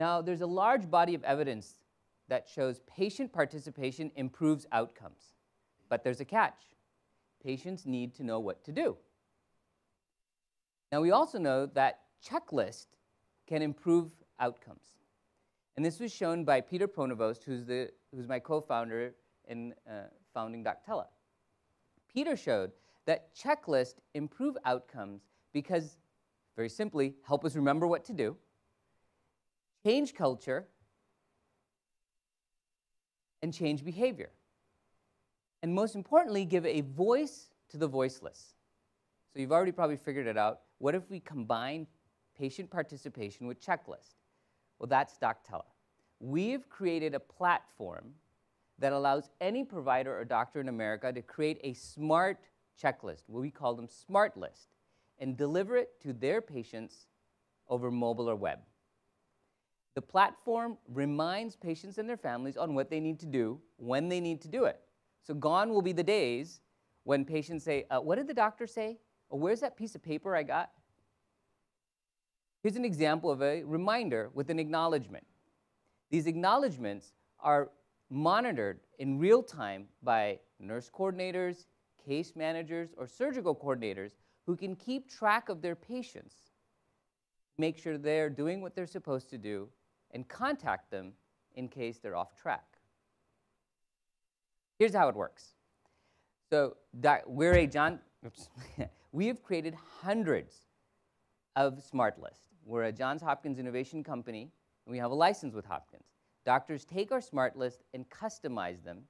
Now, there's a large body of evidence that shows patient participation improves outcomes. But there's a catch. Patients need to know what to do. Now, we also know that checklist can improve outcomes. And this was shown by Peter Pronovost, who's my co-founder in founding DocTell. Peter showed that checklists improve outcomes because, very simply, help us remember what to do, change culture, and change behavior. And most importantly, give a voice to the voiceless. So you've already probably figured it out. What if we combine patient participation with checklist? Well, that's DocTell. We've created a platform that allows any provider or doctor in America to create a smart checklist, what we call them smart list, and deliver it to their patients over mobile or web. The platform reminds patients and their families on what they need to do, when they need to do it. So gone will be the days when patients say, what did the doctor say? Or where's that piece of paper I got? Here's an example of a reminder with an acknowledgement. These acknowledgements are monitored in real time by nurse coordinators, case managers, or surgical coordinators who can keep track of their patients, make sure they're doing what they're supposed to do, and contact them in case they're off track. Here's how it works. So we're We have created hundreds of smart lists. We're a Johns Hopkins innovation company, and we have a license with Hopkins. Doctors take our smart list and customize them,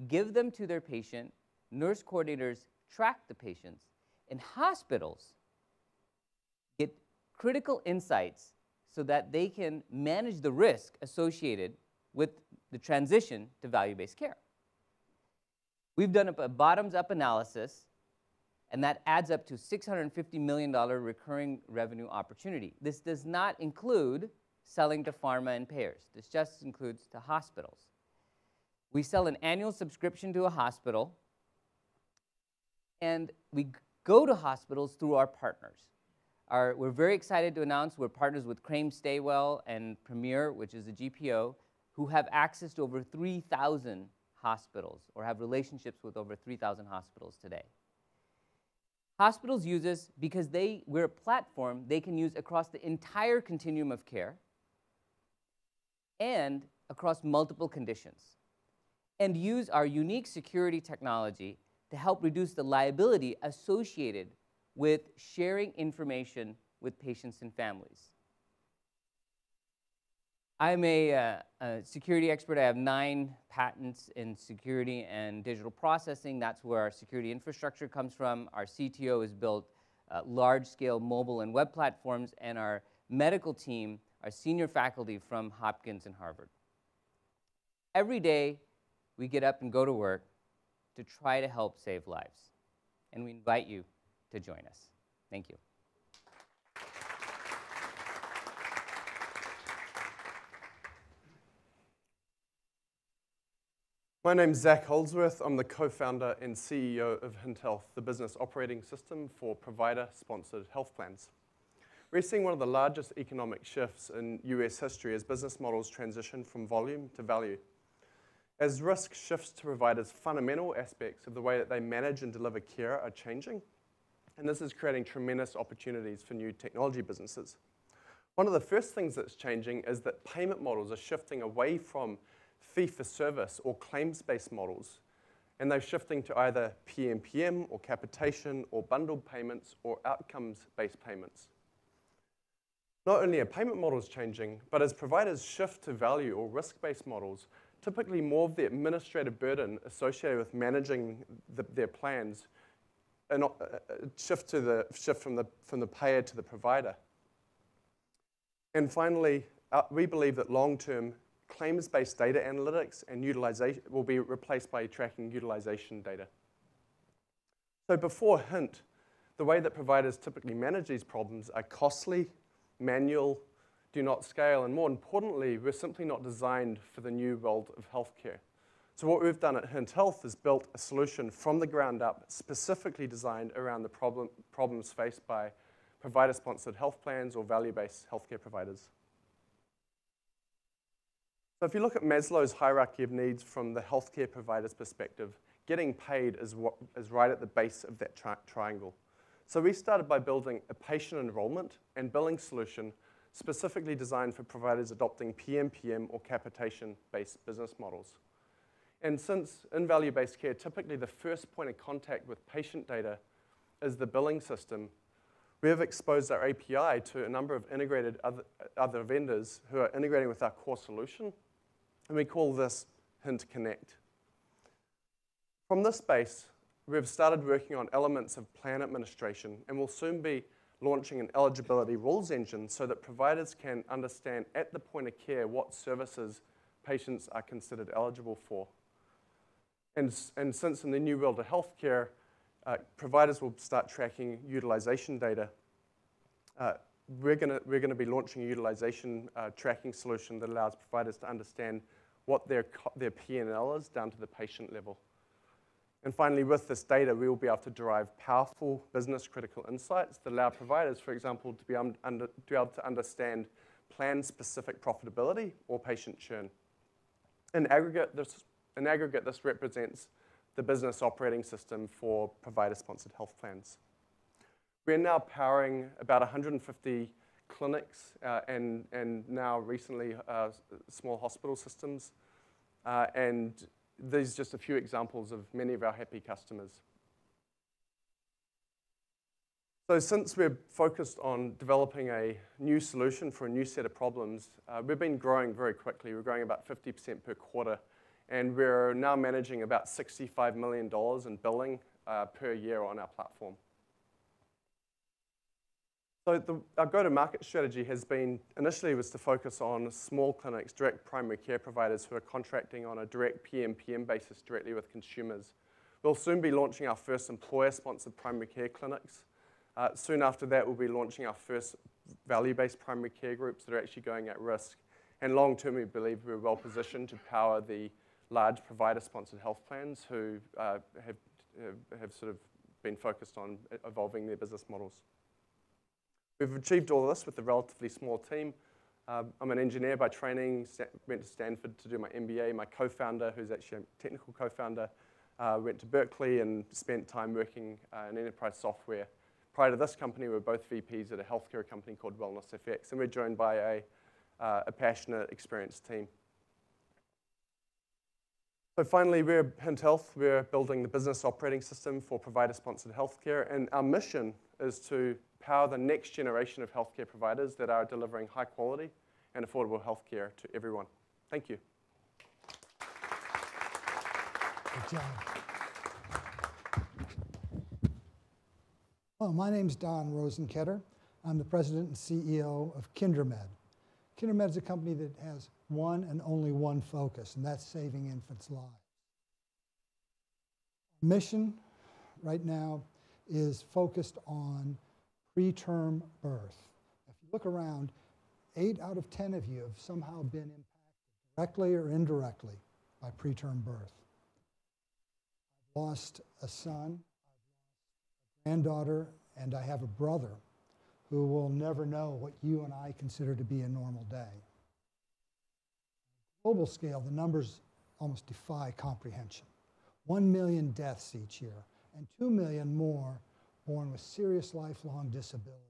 give them to their patient, nurse coordinators track the patients, and hospitals get critical insights so that they can manage the risk associated with the transition to value-based care. We've done a bottoms-up analysis, and that adds up to $650 million recurring revenue opportunity. This does not include selling to pharma and payers. This just includes to hospitals. We sell an annual subscription to a hospital, and we go to hospitals through our partners. We're very excited to announce we're partners with Crane Staywell and Premier, which is a GPO, who have access to over 3,000 hospitals, or have relationships with over 3,000 hospitals today. Hospitals use us because we're a platform they can use across the entire continuum of care and across multiple conditions, and use our unique security technology to help reduce the liability associated with sharing information with patients and families. I'm a security expert. I have 9 patents in security and digital processing. That's where our security infrastructure comes from. Our CTO has built large-scale mobile and web platforms, and our medical team are senior faculty from Hopkins and Harvard. Every day, we get up and go to work to try to help save lives, and we invite you to join us. Thank you. My name's Zach Holdsworth. I'm the co-founder and CEO of Hint Health, the business operating system for provider-sponsored health plans. We're seeing one of the largest economic shifts in US history as business models transition from volume to value. As risk shifts to providers, fundamental aspects of the way that they manage and deliver care are changing, and this is creating tremendous opportunities for new technology businesses. One of the first things that's changing is that payment models are shifting away from fee-for-service or claims-based models, and they're shifting to either PMPM or capitation or bundled payments or outcomes-based payments. Not only are payment models changing, but as providers shift to value or risk-based models, typically more of the administrative burden associated with managing their plans and shift from the payer to the provider. And finally, we believe that long-term claims-based data analytics and utilization will be replaced by tracking utilization data. So before Hint, the way that providers typically manage these problems are costly, manual, do not scale, and more importantly, we're simply not designed for the new world of healthcare. So what we've done at Hint Health is built a solution from the ground up, specifically designed around the problems faced by provider-sponsored health plans or value-based healthcare providers. So if you look at Maslow's hierarchy of needs from the healthcare provider's perspective, getting paid is right at the base of that triangle. So we started by building a patient enrollment and billing solution specifically designed for providers adopting PMPM or capitation-based business models. And since in value-based care, typically the first point of contact with patient data is the billing system, we have exposed our API to a number of integrated other vendors who are integrating with our core solution, and we call this Hint Connect. From this base, we've started working on elements of plan administration, and we'll soon be launching an eligibility rules engine so that providers can understand at the point of care what services patients are considered eligible for. And since in the new world of healthcare, providers will start tracking utilization data, we're going to be launching a utilization tracking solution that allows providers to understand what their P&L is down to the patient level. And finally, with this data, we will be able to derive powerful business-critical insights that allow providers, for example, to be able to understand plan-specific profitability or patient churn. In aggregate, this represents the business operating system for provider-sponsored health plans. We're now powering about 150 clinics and now recently small hospital systems. And these are just a few examples of many of our happy customers. So since we're focused on developing a new solution for a new set of problems, we've been growing very quickly. We're growing about 50% per quarter, and we're now managing about $65 million in billing per year on our platform. So our go-to-market strategy has been, initially was to focus on small clinics, direct primary care providers who are contracting on a direct PMPM basis directly with consumers. We'll soon be launching our first employer-sponsored primary care clinics. Soon after that, we'll be launching our first value-based primary care groups that are actually going at risk. And long-term, we believe we're well-positioned to power the large provider-sponsored health plans who have sort of been focused on evolving their business models. We've achieved all of this with a relatively small team. I'm an engineer by training, went to Stanford to do my MBA. My co-founder, who's actually a technical co-founder, went to Berkeley and spent time working in enterprise software. Prior to this company, we were both VPs at a healthcare company called WellnessFX, and we're joined by a passionate, experienced team. So finally, we're Hint Health. We're building the business operating system for provider-sponsored healthcare, and our mission is to power the next generation of healthcare providers that are delivering high quality and affordable healthcare to everyone. Thank you. Good job. Well, my name's Don Rosenketter. I'm the president and CEO of KinderMed. KinderMed is a company that has one and only one focus, and that's saving infants' lives. Our mission right now is focused on preterm birth. If you look around, 8 out of 10 of you have somehow been impacted directly or indirectly by preterm birth. I've lost a son, I've lost a granddaughter, and I have a brother who will never know what you and I consider to be a normal day. On a global scale, the numbers almost defy comprehension. 1 million deaths each year, and 2 million more born with serious lifelong disabilities.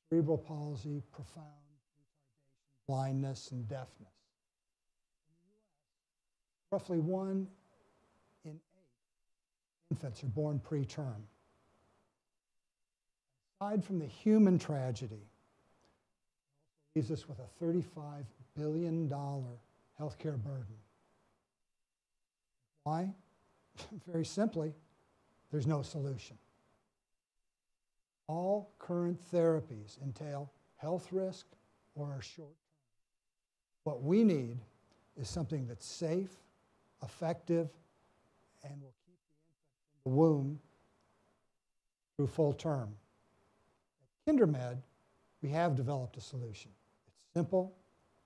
Cerebral palsy, profound retardation, blindness, and deafness. In the US, roughly 1 in 8 infants are born preterm. Aside from the human tragedy, it leaves us with a $35 billion healthcare burden. Why? Very simply, there's no solution. All current therapies entail health risk or are short-term. What we need is something that's safe, effective, and will keep the infant in the womb through full term. At KinderMed, we have developed a solution. It's simple,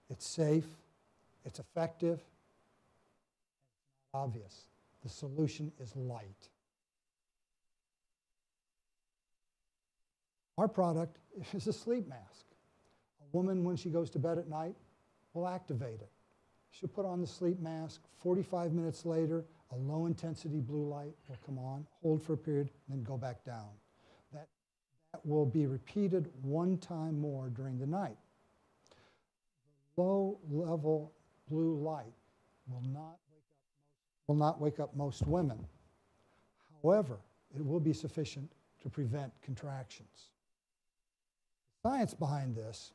it's safe, it's effective, and it's not obvious. The solution is light. Our product is a sleep mask. A woman, when she goes to bed at night, will activate it. She'll put on the sleep mask. 45 minutes later, a low-intensity blue light will come on, hold for a period, and then go back down. That will be repeated 1 time more during the night. The low-level blue light will not wake up most women. However, it will be sufficient to prevent contractions. The science behind this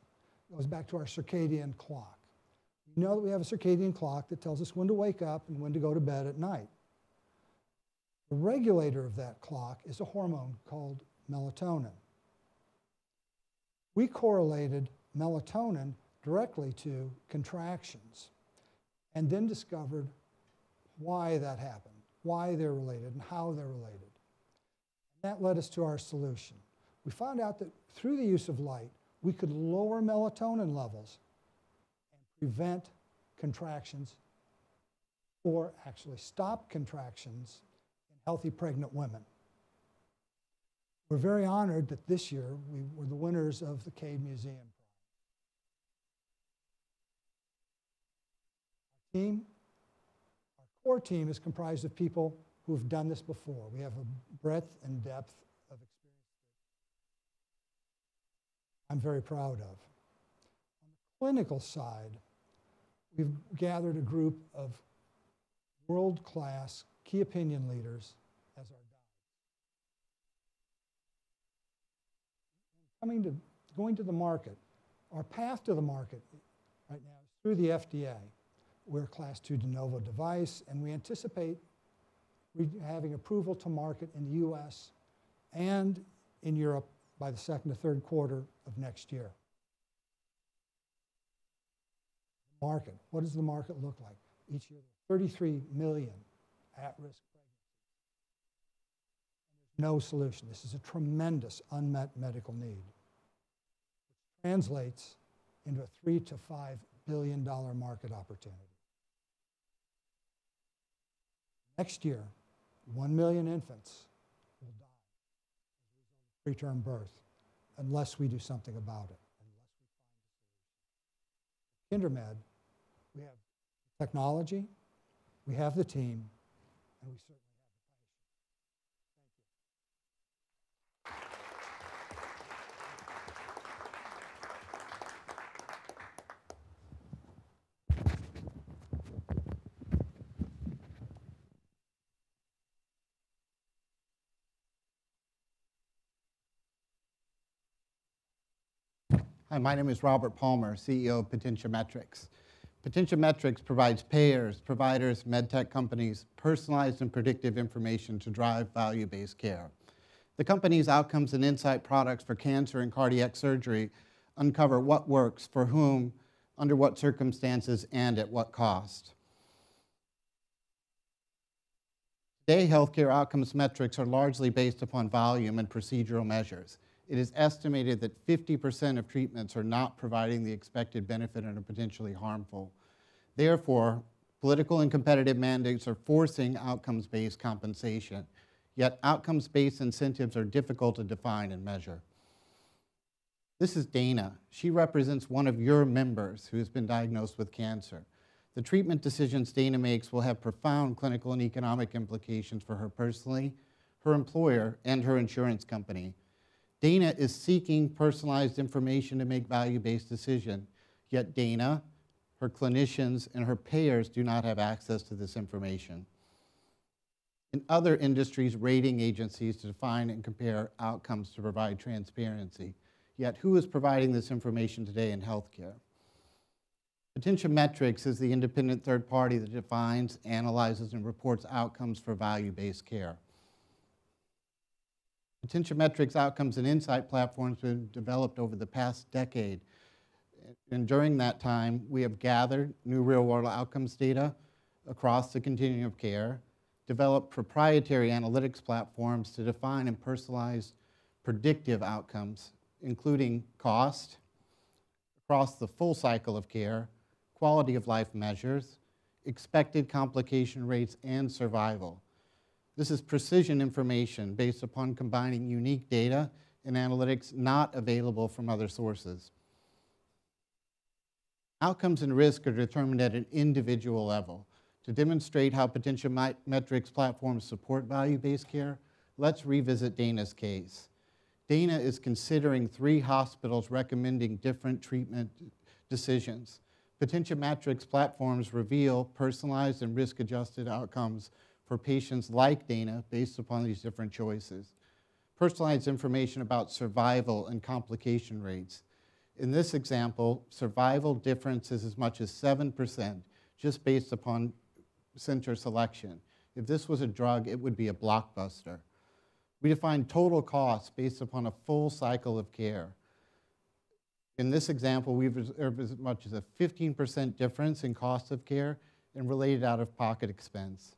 goes back to our circadian clock. We know that we have a circadian clock that tells us when to wake up and when to go to bed at night. The regulator of that clock is a hormone called melatonin. We correlated melatonin directly to contractions and then discovered why that happened, why they're related, and how they're related. And that led us to our solution. We found out that through the use of light, we could lower melatonin levels and prevent contractions, or actually stop contractions in healthy pregnant women. We're very honored that this year we were the winners of the Cade Museum Prize. Our core team is comprised of people who have done this before. We have a breadth and depth of experience I'm very proud of. On the clinical side, we've gathered a group of world-class key opinion leaders as our guides. going to the market, our path to the market right now is through the FDA. We're a Class 2 de novo device, and we anticipate having approval to market in the US and in Europe by the second to third quarter of next year. Market, what does the market look like? Each year, 33 million at-risk pregnancies. No solution. This is a tremendous unmet medical need, which translates into a $3 to $5 billion market opportunity. Next year, 1 million infants will die as a result of preterm birth unless we do something about it, unless we find a solution. KinderMed, we have technology, we have the team, and we certainly have the passion. Hi, my name is Robert Palmer, CEO of Potentiometrics. Potentiometrics provides payers, providers, medtech companies personalized and predictive information to drive value-based care. The company's outcomes and insight products for cancer and cardiac surgery uncover what works for whom, under what circumstances, and at what cost. Today, healthcare outcomes metrics are largely based upon volume and procedural measures. It is estimated that 50% of treatments are not providing the expected benefit and are potentially harmful. Therefore, political and competitive mandates are forcing outcomes-based compensation, yet outcomes-based incentives are difficult to define and measure. This is Dana. She represents one of your members who has been diagnosed with cancer. The treatment decisions Dana makes will have profound clinical and economic implications for her personally, her employer, and her insurance company. Dana is seeking personalized information to make value-based decisions, yet Dana, her clinicians, and her payers do not have access to this information. In other industries, rating agencies define and compare outcomes to provide transparency, yet who is providing this information today in healthcare? Potentiometrics is the independent third party that defines, analyzes, and reports outcomes for value-based care. Potentiometrics outcomes and insight platforms have been developed over the past decade. And during that time, we have gathered new real-world outcomes data across the continuum of care, developed proprietary analytics platforms to define and personalize predictive outcomes, including cost, across the full cycle of care, quality of life measures, expected complication rates, and survival. This is precision information based upon combining unique data and analytics not available from other sources. Outcomes and risk are determined at an individual level. To demonstrate how Potentiometrics platforms support value-based care, let's revisit Dana's case. Dana is considering 3 hospitals recommending different treatment decisions. Potentiometrics platforms reveal personalized and risk-adjusted outcomes for patients like Dana based upon these different choices. Personalized information about survival and complication rates. In this example, survival difference is as much as 7% just based upon center selection. If this was a drug, it would be a blockbuster. We define total cost based upon a full cycle of care. In this example, we've observed as much as a 15% difference in cost of care and related out-of-pocket expense.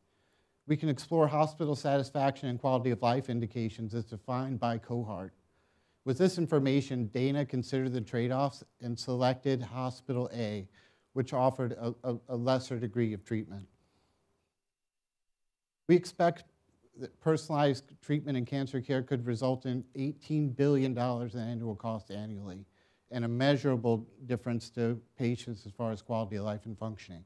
We can explore hospital satisfaction and quality of life indications as defined by cohort. With this information, Dana considered the trade-offs and selected Hospital A, which offered a lesser degree of treatment. We expect that personalized treatment in cancer care could result in $18 billion in annual cost annually, and a measurable difference to patients as far as quality of life and functioning.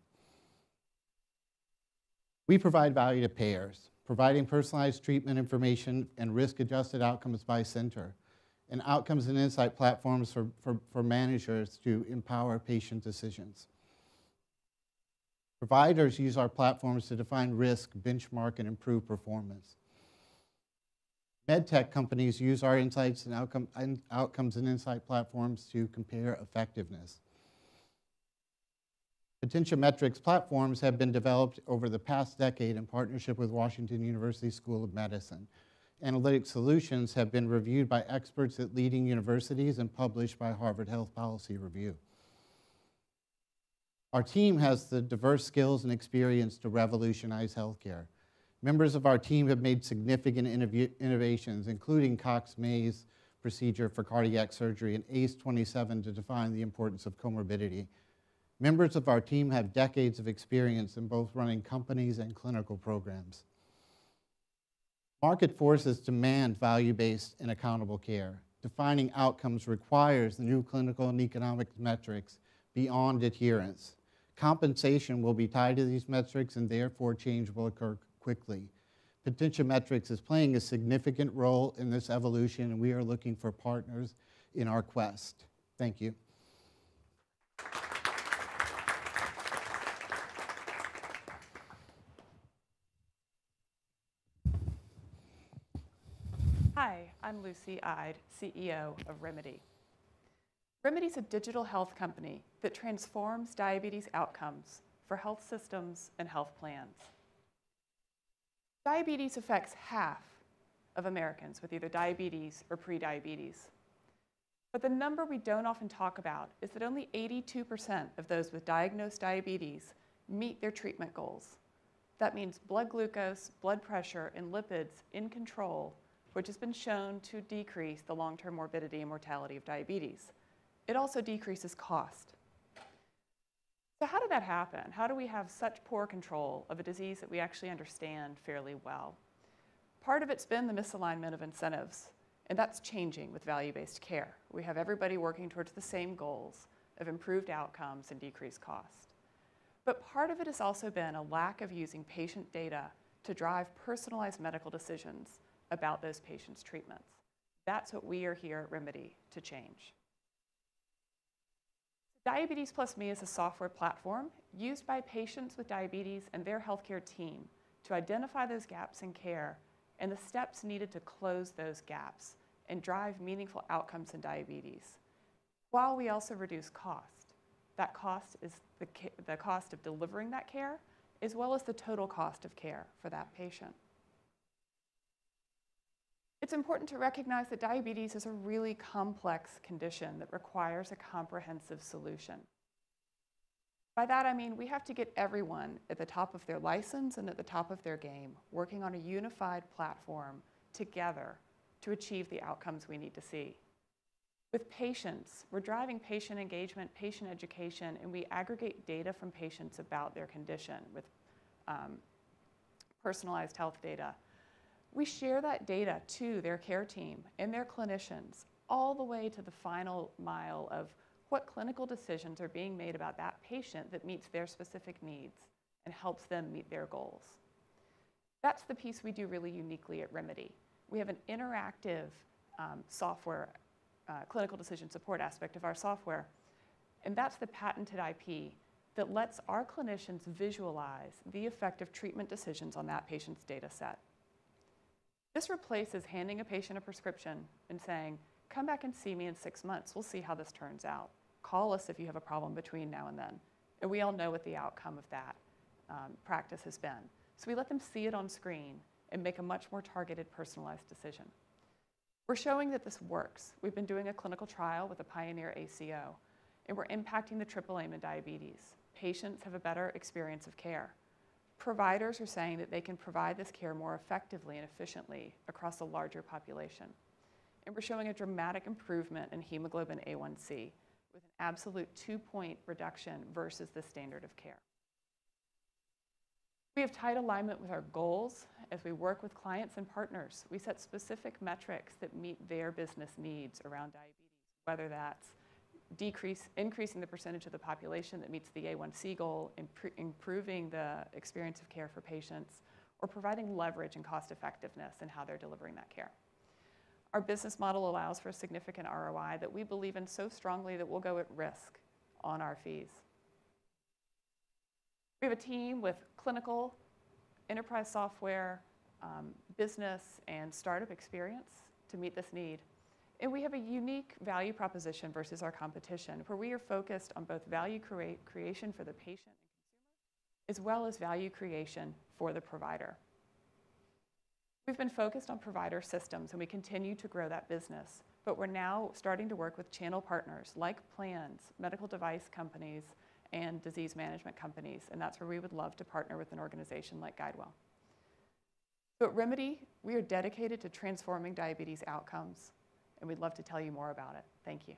We provide value to payers, providing personalized treatment information and risk-adjusted outcomes by center, and outcomes and insight platforms for managers to empower patient decisions. Providers use our platforms to define risk, benchmark, and improve performance. MedTech companies use our insights and outcomes and insight platforms to compare effectiveness. Potentiometrics platforms have been developed over the past decade in partnership with Washington University School of Medicine. Analytic solutions have been reviewed by experts at leading universities and published by Harvard Health Policy Review. Our team has the diverse skills and experience to revolutionize healthcare. Members of our team have made significant innovations, including Cox-Maze procedure for cardiac surgery and ACE-27 to define the importance of comorbidity. Members of our team have decades of experience in both running companies and clinical programs. Market forces demand value-based and accountable care. Defining outcomes requires new clinical and economic metrics beyond adherence. Compensation will be tied to these metrics, and therefore change will occur quickly. Potentiometrics is playing a significant role in this evolution, and we are looking for partners in our quest. Thank you. Hi, I'm Lucy Ide, CEO of Remedy. Remedy is a digital health company that transforms diabetes outcomes for health systems and health plans. Diabetes affects half of Americans with either diabetes or prediabetes. But the number we don't often talk about is that only 82% of those with diagnosed diabetes meet their treatment goals. That means blood glucose, blood pressure, and lipids in control, which has been shown to decrease the long-term morbidity and mortality of diabetes. It also decreases cost. So how did that happen? How do we have such poor control of a disease that we actually understand fairly well? Part of it's been the misalignment of incentives, and that's changing with value-based care. We have everybody working towards the same goals of improved outcomes and decreased cost. But part of it has also been a lack of using patient data to drive personalized medical decisions about those patients' treatments. That's what we are here at Remedy to change. Diabetes Plus Me is a software platform used by patients with diabetes and their healthcare team to identify those gaps in care and the steps needed to close those gaps and drive meaningful outcomes in diabetes, while we also reduce cost. That cost is the cost of delivering that care, as well as the total cost of care for that patient. It's important to recognize that diabetes is a really complex condition that requires a comprehensive solution. By that I mean we have to get everyone at the top of their license and at the top of their game, working on a unified platform together to achieve the outcomes we need to see. With patients, we're driving patient engagement, patient education, and we aggregate data from patients about their condition with personalized health data. We share that data to their care team and their clinicians all the way to the final mile of what clinical decisions are being made about that patient that meets their specific needs and helps them meet their goals. That's the piece we do really uniquely at Remedy. We have an interactive software, clinical decision support aspect of our software, and that's the patented IP that lets our clinicians visualize the effect of treatment decisions on that patient's data set. This replaces handing a patient a prescription and saying, come back and see me in 6 months. We'll see how this turns out. Call us if you have a problem between now and then. And we all know what the outcome of that practice has been. So we let them see it on screen and make a much more targeted, personalized decision. We're showing that this works. We've been doing a clinical trial with a Pioneer ACO, and we're impacting the triple aim in diabetes. Patients have a better experience of care. Providers are saying that they can provide this care more effectively and efficiently across a larger population. And we're showing a dramatic improvement in hemoglobin A1C with an absolute 2-point reduction versus the standard of care. We have tight alignment with our goals as we work with clients and partners. We set specific metrics that meet their business needs around diabetes, whether that's increasing the percentage of the population that meets the A1C goal, improving the experience of care for patients, or providing leverage and cost effectiveness in how they're delivering that care. Our business model allows for a significant ROI that we believe in so strongly that we'll go at risk on our fees. We have a team with clinical, enterprise software, business and startup experience to meet this need. And we have a unique value proposition versus our competition, where we are focused on both value creation for the patient and consumer, as well as value creation for the provider. We've been focused on provider systems, and we continue to grow that business. But we're now starting to work with channel partners like plans, medical device companies, and disease management companies. And that's where we would love to partner with an organization like GuideWell. So at Remedy, we are dedicated to transforming diabetes outcomes, and we'd love to tell you more about it. Thank you.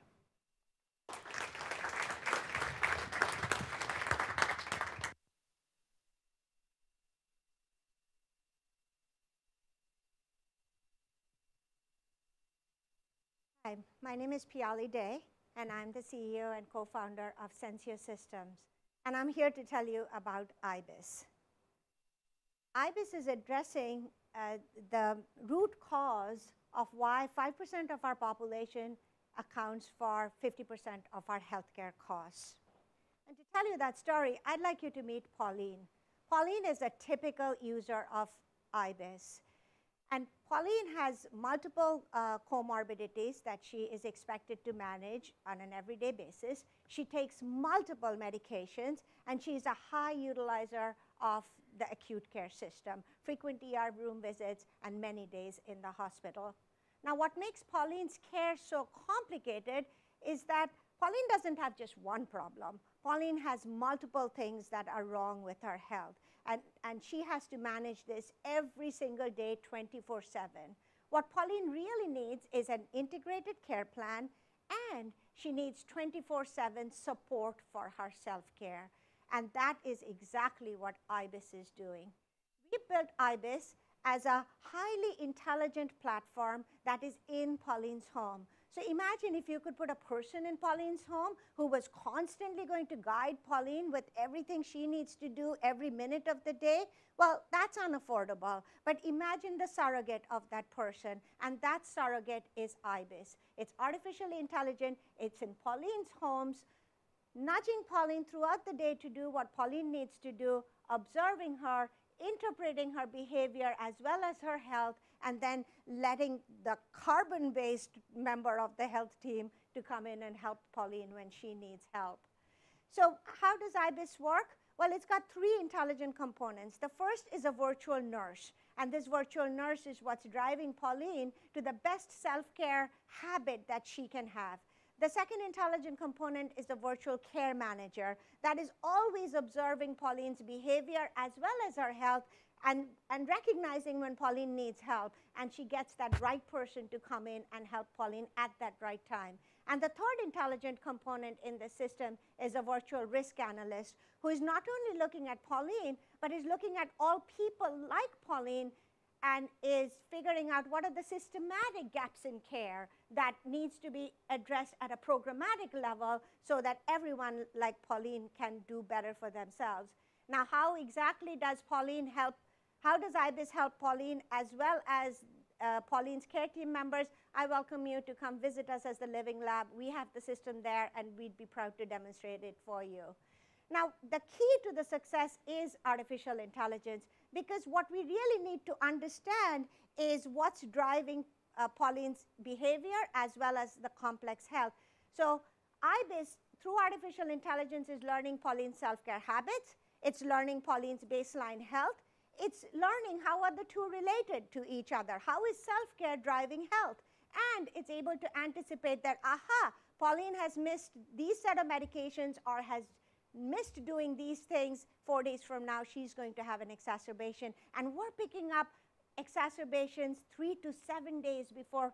Hi, my name is Piali Day, and I'm the CEO and co-founder of Sensio Systems. And I'm here to tell you about IBIS. IBIS is addressing the root cause of why 5% of our population accounts for 50% of our healthcare costs. And to tell you that story, I'd like you to meet Pauline. Pauline is a typical user of IBIS. And Pauline has multiple comorbidities that she is expected to manage on an everyday basis. She takes multiple medications, and she's a high utilizer of the acute care system, frequent ER room visits, and many days in the hospital. Now, what makes Pauline's care so complicated is that Pauline doesn't have just one problem. Pauline has multiple things that are wrong with her health. And she has to manage this every single day, 24/7. What Pauline really needs is an integrated care plan, and she needs 24/7 support for her self-care. And that is exactly what IBIS is doing. We built IBIS as a highly intelligent platform that is in Pauline's home. So imagine if you could put a person in Pauline's home who was constantly going to guide Pauline with everything she needs to do every minute of the day. Well, that's unaffordable. But imagine the surrogate of that person, and that surrogate is IBIS. It's artificially intelligent. It's in Pauline's homes, nudging Pauline throughout the day to do what Pauline needs to do, observing her, interpreting her behavior as well as her health, and then letting the carbon-based member of the health team to come in and help Pauline when she needs help. So how does IBIS work? Well, it's got 3 intelligent components. The first is a virtual nurse, and this virtual nurse is what's driving Pauline to the best self-care habit that she can have. The second intelligent component is the virtual care manager that is always observing Pauline's behavior as well as her health and recognizing when Pauline needs help, and she gets that right person to come in and help Pauline at that right time. And the third intelligent component in the system is a virtual risk analyst who is not only looking at Pauline, but is looking at all people like Pauline and is figuring out what are the systematic gaps in care that needs to be addressed at a programmatic level so that everyone like Pauline can do better for themselves. Now, how exactly does Pauline help? How does IBIS help Pauline as well as Pauline's care team members? I welcome you to come visit us as the Living Lab. We have the system there, and we'd be proud to demonstrate it for you. Now, the key to the success is artificial intelligence, because what we really need to understand is what's driving Pauline's behavior as well as the complex health. So IBIS, through artificial intelligence, is learning Pauline's self-care habits. It's learning Pauline's baseline health. It's learning how are the two related to each other. How is self-care driving health? And it's able to anticipate that, aha, Pauline has missed these set of medications or has missed doing these things. 4 days from now, she's going to have an exacerbation. And we're picking up exacerbations 3 to 7 days before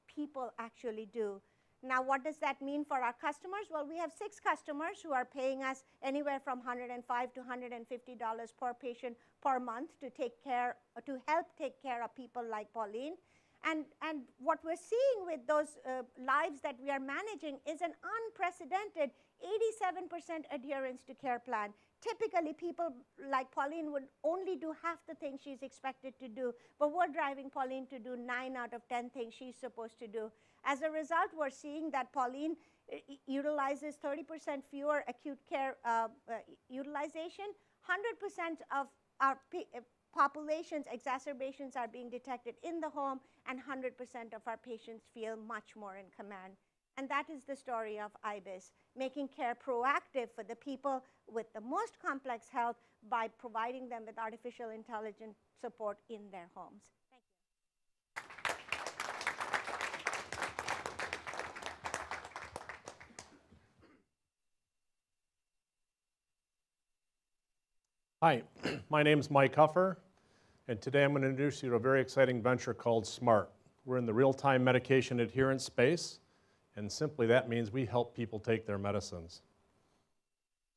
people actually do. Now, what does that mean for our customers? Well, we have 6 customers who are paying us anywhere from $105 to $150 per patient per month to help take care of people like Pauline. And what we're seeing with those lives that we are managing is an unprecedented 87% adherence to care plan. Typically, people like Pauline would only do half the things she's expected to do, but we're driving Pauline to do 9 out of 10 things she's supposed to do. As a result, we're seeing that Pauline utilizes 30% fewer acute care utilization. 100% of our populations, exacerbations are being detected in the home, and 100% of our patients feel much more in command. And that is the story of IBIS, making care proactive for the people with the most complex health by providing them with artificial intelligence support in their homes. Thank you. Hi, my name is Mike Huffer, and today I'm going to introduce you to a very exciting venture called SMART. We're in the real-time medication adherence space, and simply that means we help people take their medicines.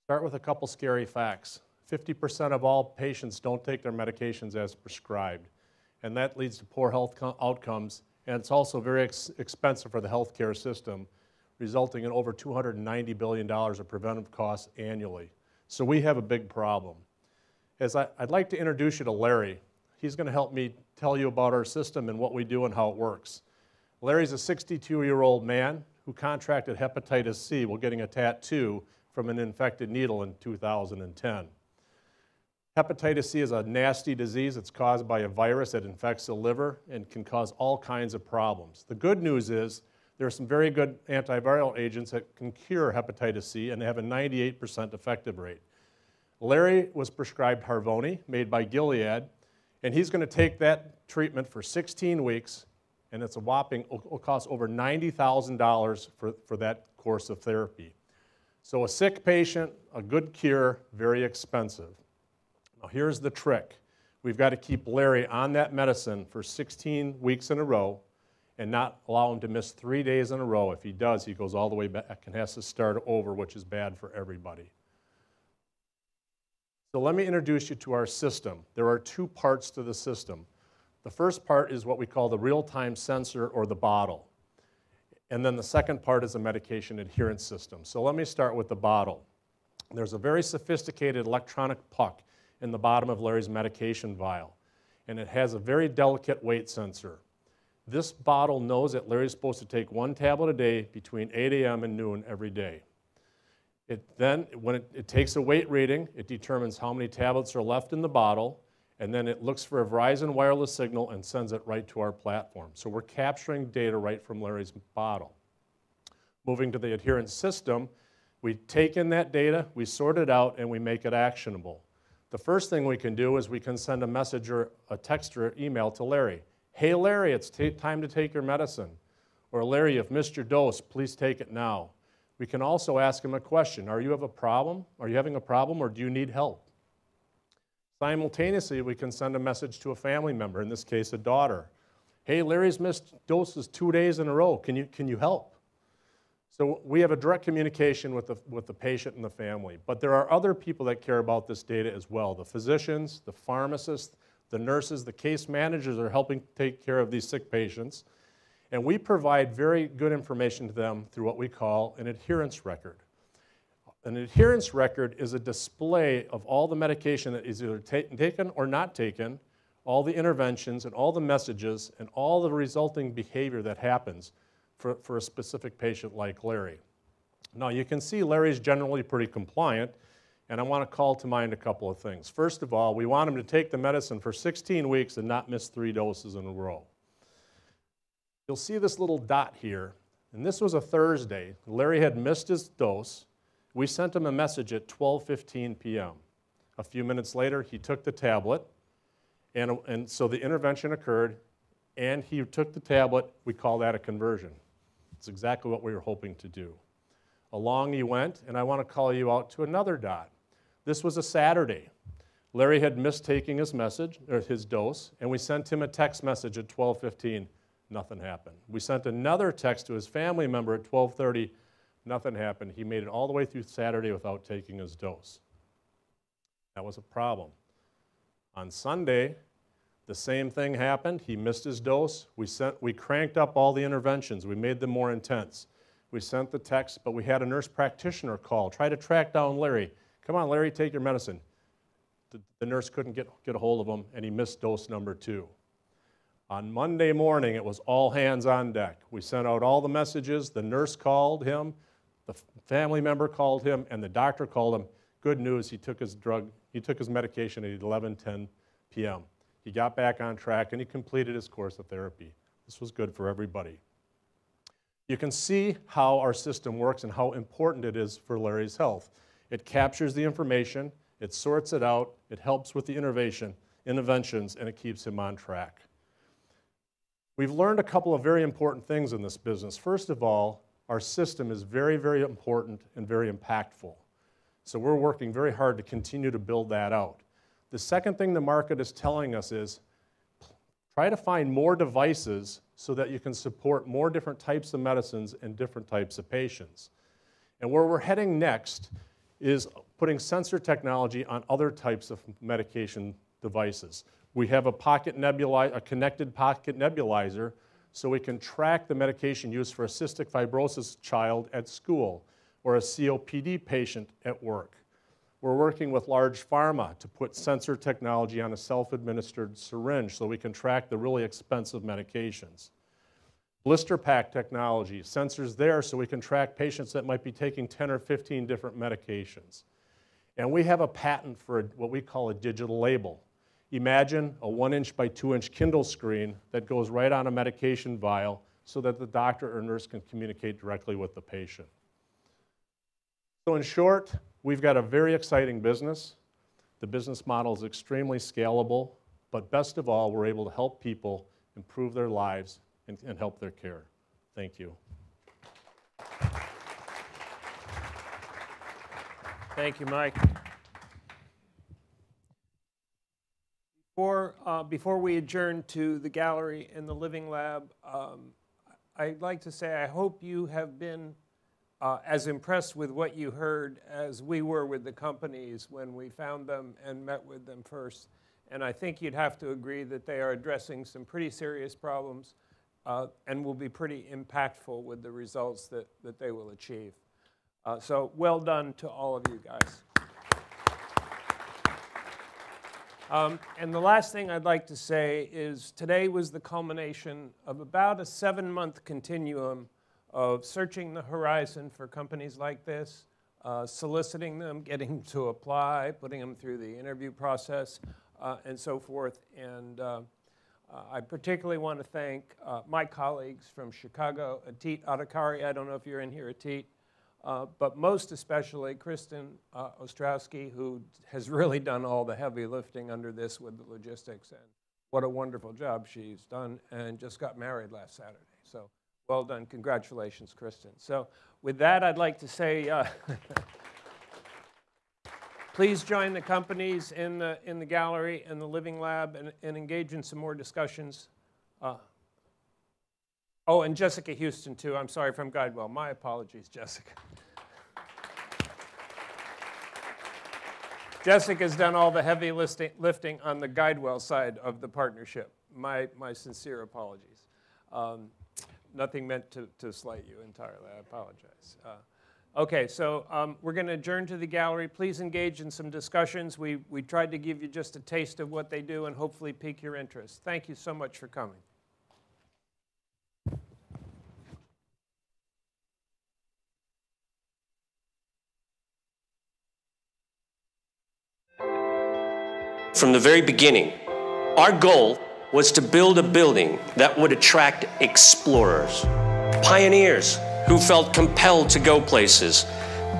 Start with a couple scary facts. 50% of all patients don't take their medications as prescribed, and that leads to poor health outcomes, and it's also very expensive for the healthcare system, resulting in over $290 billion of preventive costs annually. So we have a big problem. I'd like to introduce you to Larry. He's going to help me tell you about our system and what we do and how it works. Larry's a 62-year-old man who contracted hepatitis C while getting a tattoo from an infected needle in 2010. Hepatitis C is a nasty disease. It's caused by a virus that infects the liver and can cause all kinds of problems. The good news is there are some very good antiviral agents that can cure hepatitis C, and they have a 98% effective rate. Larry was prescribed Harvoni, made by Gilead, and he's going to take that treatment for 16 weeks, and it's a whopping, will cost over $90,000 for that course of therapy. So a sick patient, a good cure, very expensive. Now here's the trick. We've got to keep Larry on that medicine for 16 weeks in a row and not allow him to miss 3 days in a row. If he does, he goes all the way back and has to start over, which is bad for everybody. So let me introduce you to our system. There are two parts to the system. The first part is what we call the real-time sensor or the bottle. And then the second part is a medication adherence system. So let me start with the bottle. There's a very sophisticated electronic puck in the bottom of Larry's medication vial, and it has a very delicate weight sensor. This bottle knows that Larry's supposed to take 1 tablet a day between 8 a.m. and noon every day. Then, when it takes a weight reading, it determines how many tablets are left in the bottle, and then it looks for a Verizon wireless signal and sends it right to our platform. So we're capturing data right from Larry's bottle. Moving to the adherence system, we take in that data, we sort it out, and we make it actionable. The first thing we can do is we can send a message or a text or email to Larry. Hey Larry, it's time to take your medicine. Or Larry, you've missed your dose, please take it now. We can also ask him a question. Are you having a problem, or do you need help? Simultaneously, we can send a message to a family member, in this case a daughter. Hey, Larry's missed doses 2 days in a row. Can you help? So we have a direct communication with the patient and the family. But there are other people that care about this data as well. The physicians, the pharmacists, the nurses, the case managers are helping take care of these sick patients. And we provide very good information to them through what we call an adherence record. An adherence record is a display of all the medication that is either taken or not taken, all the interventions and all the messages and all the resulting behavior that happens for a specific patient like Larry. Now you can see Larry's generally pretty compliant, and I want to call to mind a couple of things. First of all, we want him to take the medicine for 16 weeks and not miss 3 doses in a row. You'll see this little dot here, and this was a Thursday. Larry had missed his dose. We sent him a message at 12:15 p.m. A few minutes later, he took the tablet, and so the intervention occurred, and he took the tablet. We call that a conversion. It's exactly what we were hoping to do. Along he went, and I want to call you out to another dot. This was a Saturday. Larry had missed taking his message, or his dose, and we sent him a text message at 12:15. Nothing happened. We sent another text to his family member at 12:30. Nothing happened. He made it all the way through Saturday without taking his dose. That was a problem. On Sunday, the same thing happened. He missed his dose. We cranked up all the interventions. We made them more intense. We sent the text, but we had a nurse practitioner call, try to track down Larry. Come on, Larry, take your medicine. The nurse couldn't get a hold of him, and he missed dose number 2. On Monday morning, it was all hands on deck. We sent out all the messages. The nurse called him, the family member called him, and the doctor called him. Good news, he took his medication at 11:10 p.m. He got back on track and he completed his course of therapy. This was good for everybody. You can see how our system works and how important it is for Larry's health. It captures the information, it sorts it out, it helps with the interventions, and it keeps him on track. We've learned a couple of very important things in this business. First of all, our system is very, very important and very impactful. So we're working very hard to continue to build that out. The second thing the market is telling us is try to find more devices so that you can support more different types of medicines and different types of patients. And where we're heading next is putting sensor technology on other types of medication devices. We have a connected pocket nebulizer so we can track the medication used for a cystic fibrosis child at school or a COPD patient at work. We're working with large pharma to put sensor technology on a self-administered syringe so we can track the really expensive medications. Blister pack technology, sensors there so we can track patients that might be taking 10 or 15 different medications. And we have a patent for what we call a digital label. Imagine a 1-inch by 2-inch Kindle screen that goes right on a medication vial so that the doctor or nurse can communicate directly with the patient. So in short, we've got a very exciting business. The business model is extremely scalable, but best of all, we're able to help people improve their lives and help their care. Thank you. Thank you, Mike. Before we adjourn to the gallery and the living lab, I'd like to say I hope you have been as impressed with what you heard as we were with the companies when we found them and met with them first. And I think you'd have to agree that they are addressing some pretty serious problems and will be pretty impactful with the results that they will achieve. So well done to all of you guys. And the last thing I'd like to say is today was the culmination of about a 7-month continuum of searching the horizon for companies like this, soliciting them, getting them to apply, putting them through the interview process, and so forth. And I particularly want to thank my colleagues from Chicago, Atit Adhikari. I don't know if you're in here, Atit. But most especially Kristen Ostrowski, who has really done all the heavy lifting under this with the logistics. And what a wonderful job she's done, and just got married last Saturday. So well done. Congratulations, Kristen. So with that, I'd like to say, please join the companies in the gallery and the living lab and engage in some more discussions. Oh, and Jessica Houston, too. I'm sorry, from GuideWell. My apologies, Jessica. Jessica's done all the heavy lifting on the GuideWell side of the partnership. My sincere apologies. Nothing meant to slight you entirely. I apologize. Okay, so we're going to adjourn to the gallery. Please engage in some discussions. We tried to give you just a taste of what they do and hopefully pique your interest. Thank you so much for coming. From the very beginning, our goal was to build a building that would attract explorers, pioneers who felt compelled to go places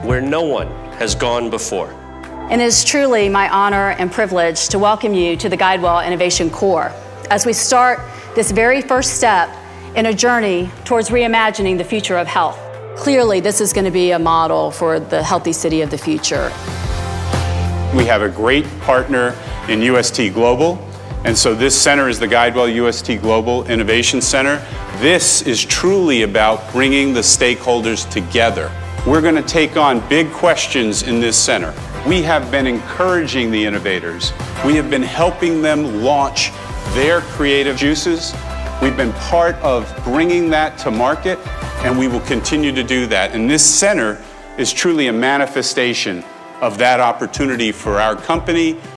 where no one has gone before. And it is truly my honor and privilege to welcome you to the GuideWell Innovation Core as we start this very first step in a journey towards reimagining the future of health. Clearly, this is going to be a model for the healthy city of the future. We have a great partner in UST Global, and so this center is the GuideWell UST Global Innovation Center. This is truly about bringing the stakeholders together. We're going to take on big questions in this center. We have been encouraging the innovators. We have been helping them launch their creative juices. We've been part of bringing that to market, and we will continue to do that. And this center is truly a manifestation of that opportunity for our company,